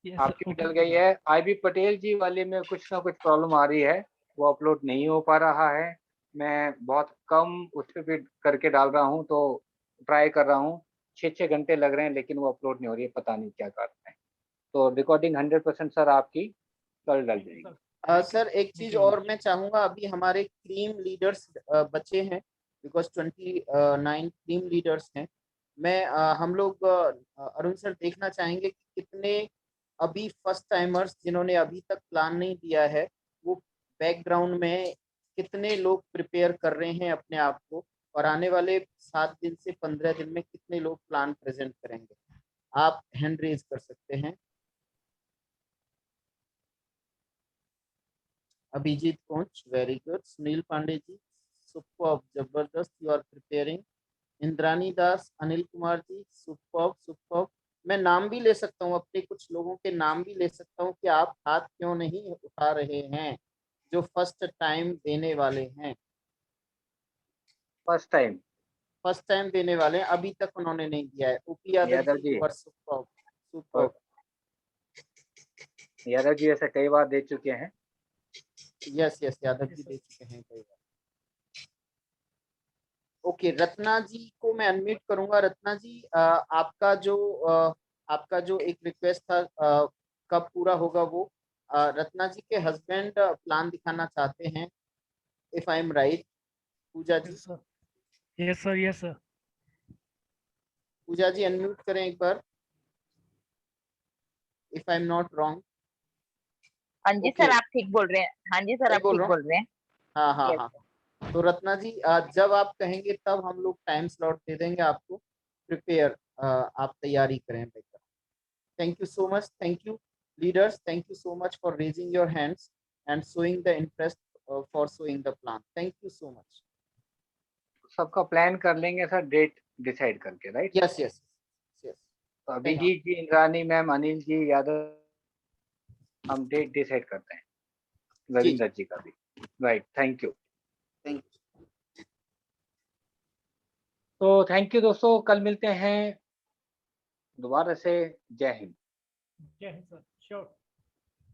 आपकी भी डल गई है। IB पटेल जी वाले में कुछ ना कुछ प्रॉब्लम आ रही है, वो अपलोड नहीं हो पा रहा है। मैं बहुत कम उस पर भी करके डाल रहा हूँ, तो ट्राई कर रहा हूँ, 6 घंटे लग रहे हैं लेकिन वो अपलोड नहीं हो रही है, पता नहीं क्या कारण है। तो रिकॉर्डिंग 100% सर आपकी कल डल जाएगी। सर एक चीज और मैं चाहूंगा, अभी हमारे क्रीम लीडर्स बचे हैं, बिकॉज 29 क्रीम लीडर्स हैं। मैं हम लोग अरुण सर देखना चाहेंगे कि कितने अभी फर्स्ट टाइमर्स जिन्होंने अभी तक प्लान नहीं दिया है, वो बैकग्राउंड में कितने लोग प्रिपेयर कर रहे हैं अपने आप को, और आने वाले 7 दिन से 15 दिन में कितने लोग प्लान प्रेजेंट करेंगे। आप हैंड रेज कर सकते हैं। Abhijit coach, very good. Sunil Pandey ji, superb, जबरदस्त, you are preparing. Indrani Das, Anil Kumar ji, superb superb. मैं नाम भी ले सकता हूँ, अपने कुछ लोगों के नाम भी ले सकता हूँ कि आप हाथ क्यों नहीं उठा रहे हैं जो फर्स्ट टाइम देने वाले हैं। फर्स्ट टाइम देने वाले हैं, अभी तक उन्होंने नहीं दिया है। OP Yadav ji, you are superb superb. Yadav ji ऐसा कई बार दे चुके हैं। यस यादव जी दे चुके हैं कई बार। ओके, रत्ना जी को मैं अनम्यूट करूंगा। रत्ना जी, आपका जो एक रिक्वेस्ट था, कब पूरा होगा वो? रत्ना जी के हस्बैंड प्लान दिखाना चाहते हैं, if I am right. Pooja ji, yes sir. Pooja ji unmute करें एक बार, if I am not wrong. हाँ जी सर, आप ठीक बोल रहे हैं। हाँ जी सर, आप ठीक बोल रहे हैं। हाँ। तो रत्ना जी, जब आप कहेंगे तब हम लोग टाइम स्लॉट दे देंगे आपको। प्रिपेयर, आप तैयारी करें बेटा। Thank you so much, thank you leaders, thank you so much for raising your hands and showing the interest for showing the plan. Thank you so much. सबका प्लान कर लेंगे sir, date decide करके, right? Yes. तो अभिजीत जी, Indrani ma'am, Anil ji, Yadav, हम date decide करते हैं, रविंदर जी का भी, राइट। Thank you. तो थैंक यू दोस्तों, कल मिलते हैं दोबारा से। जय हिंद। जय Hind sir, sure,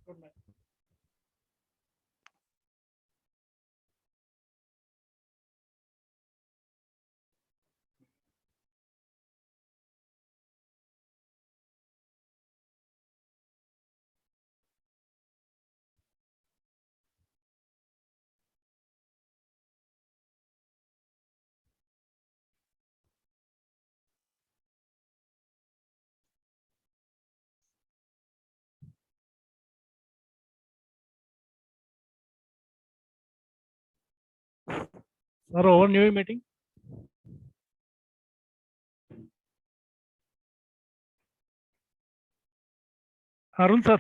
good night. Sir over new meeting. Arun sir.